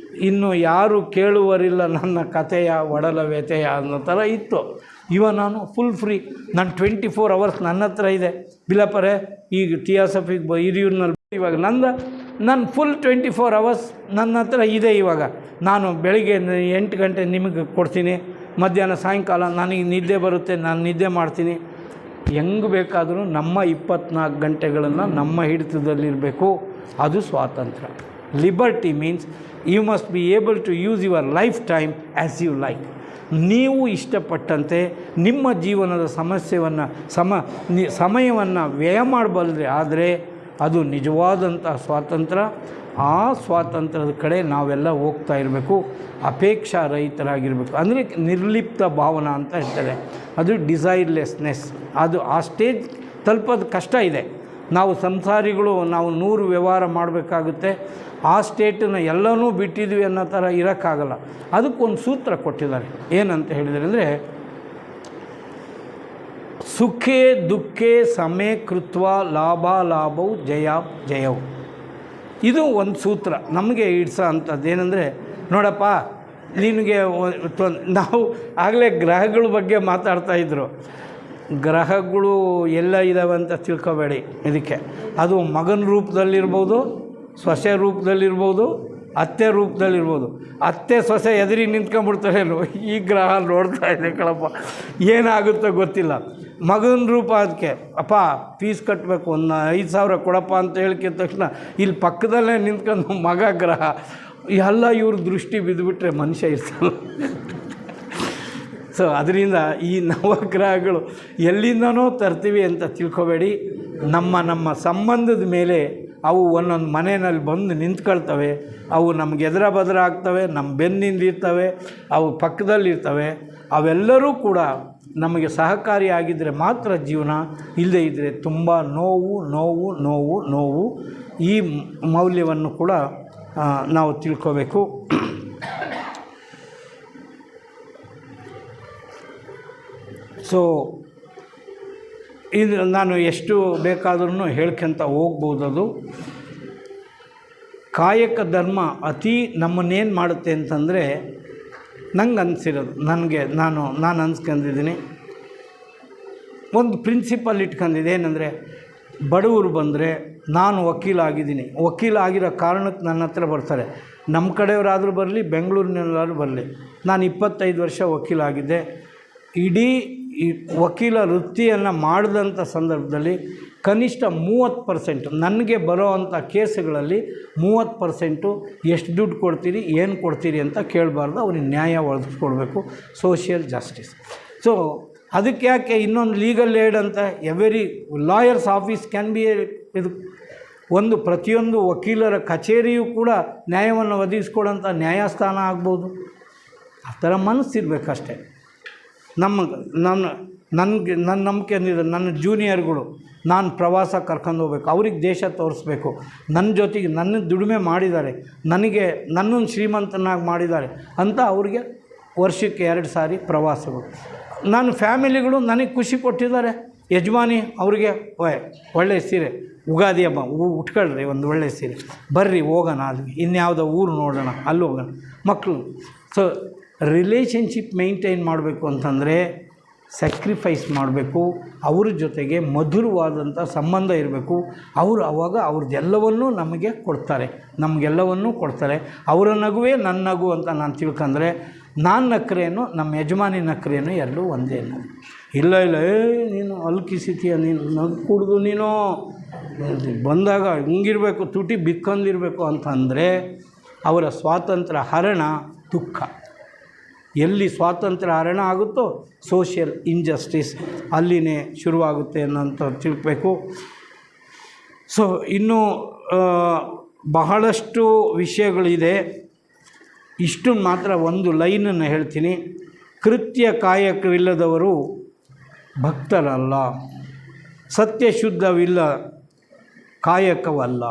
ಇನ್ನು ಯಾರು ಕೇಳುವರಿಲ್ಲ ನನ್ನ ಕಥೆಯ ಒಡಲ ವ್ಯಥೆಯ ಅನ್ನೋ ಥರ ಇತ್ತು. ನಾನು ಫುಲ್ ಫ್ರೀ. ನಾನು 24 hours ನನ್ನ ಹತ್ರ ಇದೆ. ಬಿಲಪರೆ ಈಗ ಥಿಯಾಸಫಿಕ್ ಹಿರಿಯೂರಿನಲ್ಲಿ ಇವಾಗ ನನ್ನ ಫುಲ್ 24 hours ನನ್ನ ಹತ್ರ ಇದೆ. ಇವಾಗ ನಾನು ಬೆಳಿಗ್ಗೆ 8 ಗಂಟೆ ನಿಮಗೆ ಕೊಡ್ತೀನಿ, ಮಧ್ಯಾಹ್ನ ಸಾಯಂಕಾಲ ನನಗೆ ನಿದ್ದೆ ಬರುತ್ತೆ, ನಾನು ನಿದ್ದೆ ಮಾಡ್ತೀನಿ. ಹೆಂಗೆ ಬೇಕಾದರೂ ನಮ್ಮ 24 ಗಂಟೆಗಳನ್ನು ನಮ್ಮ ಹಿಡಿತದಲ್ಲಿರಬೇಕು. ಅದು ಸ್ವಾತಂತ್ರ್ಯ. Liberty means you must be able to use your life time as you like. ನೀವು ಇಷ್ಟಪಟ್ಟಂತೆ ನಿಮ್ಮ ಜೀವನದ ಸಮಯವನ್ನು ವ್ಯಯ ಮಾಡಬಲ್ಲರೆ ಆದರೆ ಅದು ನಿಜವಾದಂಥ ಸ್ವಾತಂತ್ರ್ಯ. ಆ ಸ್ವಾತಂತ್ರ್ಯದ ಕಡೆ ನಾವೆಲ್ಲ ಹೋಗ್ತಾ ಇರಬೇಕು. ಅಪೇಕ್ಷಾ ರಹಿತರಾಗಿರಬೇಕು. ಅಂದರೆ ನಿರ್ಲಿಪ್ತ ಭಾವನಾ ಅಂತ ಹೇಳ್ತಾರೆ. ಅದು ಡಿಸೈರ್ಲೆಸ್ನೆಸ್. ಅದು ಆ ಸ್ಟೇಜ್ ತಲುಪೋದು ಕಷ್ಟ ಇದೆ. ನಾವು ಸಂಸಾರಿಗಳು, ನಾವು 100 ವ್ಯವಹಾರ ಮಾಡಬೇಕಾಗುತ್ತೆ. ಆ ಸ್ಟೇಟನ್ನು ಎಲ್ಲನೂ ಬಿಟ್ಟಿದ್ವಿ ಅನ್ನೋ ಥರ ಇರೋಕ್ಕಾಗಲ್ಲ. ಅದಕ್ಕೊಂದು ಸೂತ್ರ ಕೊಟ್ಟಿದ್ದಾರೆ. ಏನಂತ ಹೇಳಿದರೆ ಅಂದರೆ, ಸುಖೇ ದುಃಖೇ ಸಮೇ ಕೃತ್ವ ಲಾಭವು ಜಯವು. ಇದು ಒಂದು ಸೂತ್ರ ನಮಗೆ ಇಡ್ಸೋ ಅಂಥದ್ದು. ಏನಂದರೆ, ನೋಡಪ್ಪ ನಿನಗೆ ನಾವು ಆಗಲೇ ಗ್ರಹಗಳ ಬಗ್ಗೆ ಮಾತಾಡ್ತಾಯಿದ್ರು. ಗ್ರಹಗಳು ಎಲ್ಲ ಇದ್ದಾವೆ ಅಂತ ತಿಳ್ಕೊಬೇಡಿ. ಇದಕ್ಕೆ ಅದು ಮಗನ ರೂಪದಲ್ಲಿರ್ಬೋದು, ಸೊಸೆ ರೂಪದಲ್ಲಿರ್ಬೋದು, ಅತ್ತೆ ರೂಪದಲ್ಲಿರ್ಬೋದು. ಅತ್ತೆ ಸೊಸೆ ಎದುರಿಗೆ ನಿಂತ್ಕೊಂಡ್ಬಿಡ್ತಾರೇನು, ಈ ಗ್ರಹ ನೋಡ್ತಾ ಇದೆ ಕಳಪ್ಪ, ಏನಾಗುತ್ತೋ ಗೊತ್ತಿಲ್ಲ. ಮಗನ ರೂಪ ಅದಕ್ಕೆ, ಅಪ್ಪ ಫೀಸ್ ಕಟ್ಟಬೇಕು, ಒಂದು 5,000 ಕೊಡಪ್ಪ ಅಂತ ಹೇಳ್ಕಿದ ತಕ್ಷಣ ಇಲ್ಲಿ ಪಕ್ಕದಲ್ಲೇ ನಿಂತ್ಕೊಂಡು ಮಗ ಗ್ರಹ ಎಲ್ಲ ಇವ್ರ ದೃಷ್ಟಿ ಬಿದ್ದುಬಿಟ್ರೆ ಮನುಷ್ಯ ಇರ್ತಾನೆ. ಸೊ ಅದರಿಂದ ಈ ನವಗ್ರಹಗಳು ಎಲ್ಲಿಂದನೋ ತರ್ತೀವಿ ಅಂತ ತಿಳ್ಕೊಬೇಡಿ. ನಮ್ಮ ಸಂಬಂಧದ ಮೇಲೆ ಅವು ಒಂದೊಂದು ಮನೆಯಲ್ಲಿ ಬಂದು ನಿಂತ್ಕೊಳ್ತವೆ. ಅವು ನಮ್ಗೆ ಎದುರ ಬದರ ಆಗ್ತವೆ, ನಮ್ಮ ಬೆನ್ನಿಂದಿರ್ತವೆ, ಅವು ಪಕ್ಕದಲ್ಲಿರ್ತವೆ. ಅವೆಲ್ಲರೂ ಕೂಡ ನಮಗೆ ಸಹಕಾರಿಯಾಗಿದ್ದರೆ ಮಾತ್ರ ಜೀವನ, ಇಲ್ಲದೇ ಇದ್ದರೆ ತುಂಬ ನೋವು ನೋವು ನೋವು ನೋವು. ಈ ಮೌಲ್ಯವನ್ನು ಕೂಡ ನಾವು ತಿಳ್ಕೋಬೇಕು. ಸೊ ಇದು ನಾನು ಎಷ್ಟು ಬೇಕಾದ್ರೂ ಹೇಳ್ಕೊಂತ ಹೋಗ್ಬೋದದು. ಕಾಯಕ ಧರ್ಮ ಅತಿ ನಮ್ಮನ್ನೇನು ಮಾಡುತ್ತೆ ಅಂತಂದರೆ, ನಂಗೆ ಅನಿಸಿರೋದು, ನಾನು ಅನ್ಸ್ಕೊಂಡಿದ್ದೀನಿ, ಒಂದು ಪ್ರಿನ್ಸಿಪಲ್ ಇಟ್ಕೊಂಡಿದ್ದೆ. ಏನಂದರೆ, ಬಡವರು ಬಂದರೆ, ನಾನು ವಕೀಲ ಆಗಿದ್ದೀನಿ, ವಕೀಲ ಆಗಿರೋ ಕಾರಣಕ್ಕೆ ನನ್ನ ಹತ್ರ ಬರ್ತಾರೆ. ನಮ್ಮ ಕಡೆಯವರಾದರೂ ಬರಲಿ, ಬೆಂಗಳೂರಿನಲ್ಲಾದ್ರೂ ಬರಲಿ. ನಾನು 25 ವರ್ಷ ವಕೀಲ ಆಗಿದ್ದೆ. ಇಡೀ ಈ ವಕೀಲ ವೃತ್ತಿಯನ್ನು ಮಾಡಿದಂಥ ಸಂದರ್ಭದಲ್ಲಿ ಕನಿಷ್ಠ 30% ನನಗೆ ಬರೋ ಅಂಥ ಕೇಸುಗಳಲ್ಲಿ 30% ಎಷ್ಟು ದುಡ್ಡು ಕೊಡ್ತೀರಿ, ಏನು ಕೊಡ್ತೀರಿ ಅಂತ ಕೇಳಬಾರ್ದು. ಅವ್ರಿಗೆ ನ್ಯಾಯ ಒದಗಿಸ್ಕೊಡ್ಬೇಕು, ಸೋಷಿಯಲ್ ಜಸ್ಟಿಸ್. ಸೊ ಅದಕ್ಕೆ ಯಾಕೆ ಇನ್ನೊಂದು ಲೀಗಲ್ ಏಡ್ ಅಂತ every lawyers office can be ಇದು ಒಂದು ಪ್ರತಿಯೊಂದು ವಕೀಲರ ಕಚೇರಿಯೂ ಕೂಡ ನ್ಯಾಯವನ್ನು ಒದಗಿಸ್ಕೊಡೋಂಥ ನ್ಯಾಯಸ್ಥಾನ ಆಗ್ಬೋದು. ಆ ಥರ ಮನಸ್ಸಿರ್ಬೇಕಷ್ಟೆ. ನನ್ನ ನಂಬಿಕೆ ಅಂದಿದೆ, ನನ್ನ ಜೂನಿಯರ್ಗಳು ನಾನು ಪ್ರವಾಸ ಕರ್ಕೊಂಡು ಹೋಗ್ಬೇಕು, ಅವ್ರಿಗೆ ದೇಶ ತೋರಿಸ್ಬೇಕು, ನನ್ನ ಜೊತೆಗೆ ನನ್ನ ದುಡಿಮೆ ಮಾಡಿದ್ದಾರೆ, ನನ್ನನ್ನು ಶ್ರೀಮಂತನಾಗಿ ಮಾಡಿದ್ದಾರೆ ಅಂತ ಅವ್ರಿಗೆ ವರ್ಷಕ್ಕೆ 2 ಸಾರಿ ಪ್ರವಾಸಗಳು. ನನ್ನ ಫ್ಯಾಮಿಲಿಗಳು ನನಗೆ ಖುಷಿ ಕೊಟ್ಟಿದ್ದಾರೆ. ಯಜಮಾನಿ ಅವ್ರಿಗೆ ಒಳ್ಳೆಯ ಸೀರೆ, ಯುಗಾದಿ ಹಬ್ಬ ಉಟ್ಕೊಳ್ರಿ ಒಂದು ಒಳ್ಳೆಯ ಸೀರೆ, ಬರ್ರಿ ಹೋಗೋಣ ಅಲ್ಲಿಗೆ, ಇನ್ಯಾವುದೋ ಊರು ನೋಡೋಣ ಅಲ್ಲಿ ಹೋಗೋಣ ಮಕ್ಕಳು. ಸೊ ರಿಲೇಷನ್ಶಿಪ್ ಮೇಂಟೈನ್ ಮಾಡಬೇಕು ಅಂತಂದರೆ ಸ್ಯಾಕ್ರಿಫೈಸ್ ಮಾಡಬೇಕು, ಅವ್ರ ಜೊತೆಗೆ ಮಧುರವಾದಂಥ ಸಂಬಂಧ ಇರಬೇಕು. ಅವರು ಆವಾಗ ಅವ್ರದ್ದೆಲ್ಲವನ್ನೂ ನಮಗೆ ಕೊಡ್ತಾರೆ, ನಮಗೆಲ್ಲವನ್ನೂ ಕೊಡ್ತಾರೆ. ಅವರ ನಗುವೇ ನನ್ನ ನಗು ಅಂತ ನಾನು ತಿಳ್ಕೊಂಡ್ರೆ ನಾನು ನಕ್ರೇನು ನಮ್ಮ ಯಜಮಾನಿ ನಕ್ರೇನು ಎರಡೂ ಒಂದೇ. ಇಲ್ಲ ನೀನು ಅಲ್ಕಿಸಿತೀಯ, ನೀನು ನಗು ಕುಡ್ದು ನೀನು ಬಂದಾಗ ಹಿಂಗಿರಬೇಕು, ತುಟಿ ಬಿಕ್ಕೊಂಡಿರಬೇಕು ಅಂತಂದರೆ ಅವರ ಸ್ವಾತಂತ್ರ್ಯ ಹರಣ ದುಃಖ. ಎಲ್ಲಿ ಸ್ವಾತಂತ್ರ್ಯ ಹರಣ ಆಗುತ್ತೋ ಸೋಷಿಯಲ್ ಇಂಜಸ್ಟಿಸ್ ಅಲ್ಲಿನೇ ಶುರುವಾಗುತ್ತೆ ಅನ್ನೋಂಥ ತಿಳ್ಬೇಕು. ಸೊ ಇನ್ನೂ ಬಹಳಷ್ಟು ವಿಷಯಗಳಿದೆ. ಇಷ್ಟು ಮಾತ್ರ ಒಂದು ಲೈನನ್ನು ಹೇಳ್ತೀನಿ. ಕೃತ್ಯ ಕಾಯಕವಿಲ್ಲದವರು ಭಕ್ತರಲ್ಲ, ಸತ್ಯಶುದ್ಧವಿಲ್ಲ ಕಾಯಕವಲ್ಲ.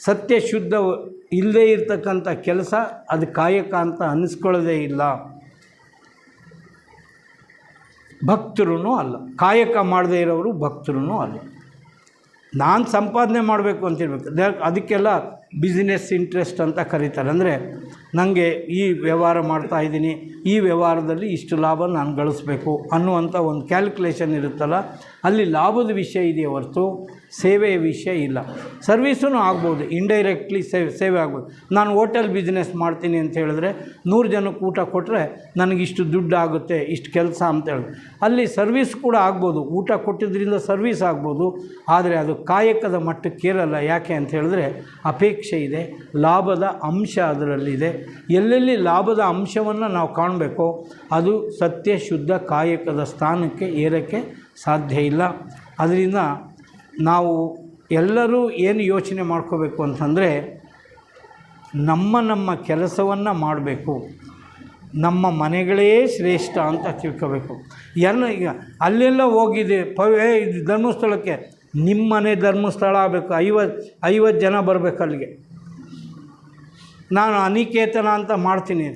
ಸತ್ಯಶುದ್ಧ ಇಲ್ಲದೇ ಇರ್ತಕ್ಕಂಥ ಕೆಲಸ ಅದು ಕಾಯಕ ಅಂತ ಅನ್ನಿಸ್ಕೊಳ್ಳೋದೇ ಇಲ್ಲ. ಭಕ್ತರೂ ಅಲ್ಲ, ಕಾಯಕ ಮಾಡದೇ ಇರೋರು ಭಕ್ತರೂ ಅಲ್ಲ. ನಾನು ಸಂಪಾದನೆ ಮಾಡಬೇಕು ಅಂತಿರ್ಬೇಕು, ಅದಕ್ಕೆಲ್ಲ ಬಿಸ್ನೆಸ್ ಇಂಟ್ರೆಸ್ಟ್ ಅಂತ ಕರೀತಾರೆ. ಅಂದರೆ ನನಗೆ ಈ ವ್ಯವಹಾರ ಮಾಡ್ತಾಯಿದ್ದೀನಿ, ಈ ವ್ಯವಹಾರದಲ್ಲಿ ಇಷ್ಟು ಲಾಭ ನಾನು ಗಳಿಸ್ಬೇಕು ಅನ್ನುವಂಥ ಒಂದು ಕ್ಯಾಲ್ಕುಲೇಷನ್ ಇರುತ್ತಲ್ಲ, ಅಲ್ಲಿ ಲಾಭದ ವಿಷಯ ಇದೆಯೇ ಹೊರತು ಸೇವೆಯ ವಿಷಯ ಇಲ್ಲ. ಸರ್ವೀಸೂ ಆಗ್ಬೋದು, ಇಂಡೈರೆಕ್ಟ್ಲಿ ಸೇವೆ ಆಗ್ಬೋದು. ನಾನು ಹೋಟೆಲ್ ಬಿಸ್ನೆಸ್ ಮಾಡ್ತೀನಿ ಅಂತ ಹೇಳಿದ್ರೆ 100 ಜನಕ್ಕೆ ಊಟ ಕೊಟ್ಟರೆ ನನಗಿಷ್ಟು ದುಡ್ಡು ಆಗುತ್ತೆ, ಇಷ್ಟು ಕೆಲಸ ಅಂತೇಳಿ ಅಲ್ಲಿ ಸರ್ವೀಸ್ ಕೂಡ ಆಗ್ಬೋದು, ಊಟ ಕೊಟ್ಟಿದ್ದರಿಂದ ಸರ್ವೀಸ್ ಆಗ್ಬೋದು. ಆದರೆ ಅದು ಕಾಯಕದ ಮಟ್ಟಕ್ಕೇರಲ್ಲ. ಯಾಕೆ ಅಂತ ಹೇಳಿದ್ರೆ ಅಪೇಕ್ಷೆ ಇದೆ, ಲಾಭದ ಅಂಶ ಅದರಲ್ಲಿದೆ. ಎಲ್ಲೆಲ್ಲಿ ಲಾಭದ ಅಂಶವನ್ನು ನಾವು ಕಾಣಬೇಕೋ ಅದು ಸತ್ಯ ಶುದ್ಧ ಕಾಯಕದ ಸ್ಥಾನಕ್ಕೆ ಏರೋಕ್ಕೆ ಸಾಧ್ಯ ಇಲ್ಲ. ಅದರಿಂದ ನಾವು ಎಲ್ಲರೂ ಏನು ಯೋಚನೆ ಮಾಡ್ಕೋಬೇಕು ಅಂತಂದರೆ ನಮ್ಮ ಕೆಲಸವನ್ನು ಮಾಡಬೇಕು, ನಮ್ಮ ಮನೆಗಳೇ ಶ್ರೇಷ್ಠ ಅಂತ ತಿಳ್ಕೋಬೇಕು. ಈಗ ಅಲ್ಲೆಲ್ಲ ಹೋಗಿದೆ ಇದು ಧರ್ಮಸ್ಥಳಕ್ಕೆ, ನಿಮ್ಮ ಮನೆ ಧರ್ಮಸ್ಥಳ ಆಗಬೇಕು, 50 ಜನ ಬರಬೇಕು ಅಲ್ಲಿಗೆ. ನಾನು ಅನಿಕೇತನ ಅಂತ ಮಾಡ್ತೀನಿ.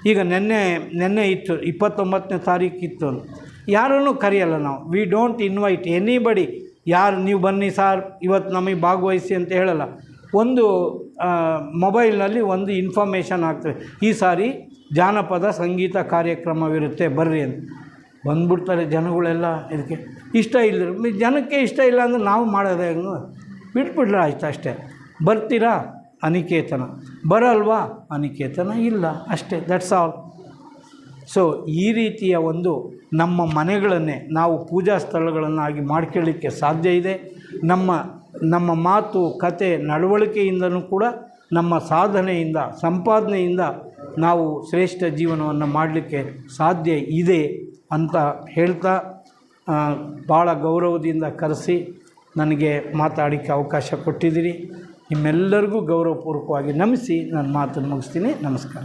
ಈಗ ನೆನ್ನೆ ಇತ್ತು, 29ನೇ ತಾರೀಕು ಇತ್ತು. ಯಾರನ್ನೂ ಕರೆಯಲ್ಲ ನಾವು. We don't invite anybody. ಯಾರು ನೀವು ಬನ್ನಿ ಸಾರ್ ಇವತ್ತು ನಮಗೆ ಭಾಗವಹಿಸಿ ಅಂತ ಹೇಳಲ್ಲ. ಒಂದು ಮೊಬೈಲ್ನಲ್ಲಿ ಒಂದು ಇನ್ಫಾರ್ಮೇಷನ್ ಆಗ್ತದೆ, ಈ ಸಾರಿ ಜಾನಪದ ಸಂಗೀತ ಕಾರ್ಯಕ್ರಮವಿರುತ್ತೆ ಬರ್ರಿ ಅಂತ. ಬಂದ್ಬಿಡ್ತಾರೆ ಜನಗಳೆಲ್ಲ. ಇದಕ್ಕೆ ಇಷ್ಟ ಇಲ್ಲ, ಜನಕ್ಕೆ ಇಷ್ಟ ಇಲ್ಲ ಅಂದರೆ ನಾವು ಮಾಡೋದೇ ಹೆಂಗೆ, ಬಿಟ್ಬಿಡ್ರೆ ಆಯ್ತು ಅಷ್ಟೇ. ಬರ್ತೀರಾ ಅನಿಕೇತನ, ಬರಲ್ವಾ ಅನಿಕೇತನ ಇಲ್ಲ, ಅಷ್ಟೇ, ದಟ್ಸ್ ಆಲ್. ಸೊ ಈ ರೀತಿಯ ಒಂದು ನಮ್ಮ ಮನೆಗಳನ್ನೇ ನಾವು ಪೂಜಾ ಸ್ಥಳಗಳನ್ನಾಗಿ ಮಾಡ್ಕೊಳ್ಳಿಕ್ಕೆ ಸಾಧ್ಯ ಇದೆ. ನಮ್ಮ ಮಾತು ಕತೆ ನಡವಳಿಕೆಯಿಂದನೂ ಕೂಡ ನಮ್ಮ ಸಾಧನೆಯಿಂದ ಸಂಪಾದನೆಯಿಂದ ನಾವು ಶ್ರೇಷ್ಠ ಜೀವನವನ್ನು ಮಾಡಲಿಕ್ಕೆ ಸಾಧ್ಯ ಇದೆ ಅಂತ ಹೇಳ್ತಾ, ಭಾಳ ಗೌರವದಿಂದ ಕರೆಸಿ ನನಗೆ ಮಾತಾಡೋಕ್ಕೆ ಅವಕಾಶ ಕೊಟ್ಟಿದ್ದೀರಿ. ನಿಮ್ಮೆಲ್ಲರಿಗೂ ಗೌರವಪೂರ್ವಕವಾಗಿ ನಮಿಸಿ ನನ್ನ ಮಾತನ್ನು ಮುಗಿಸ್ತೀನಿ. ನಮಸ್ಕಾರ.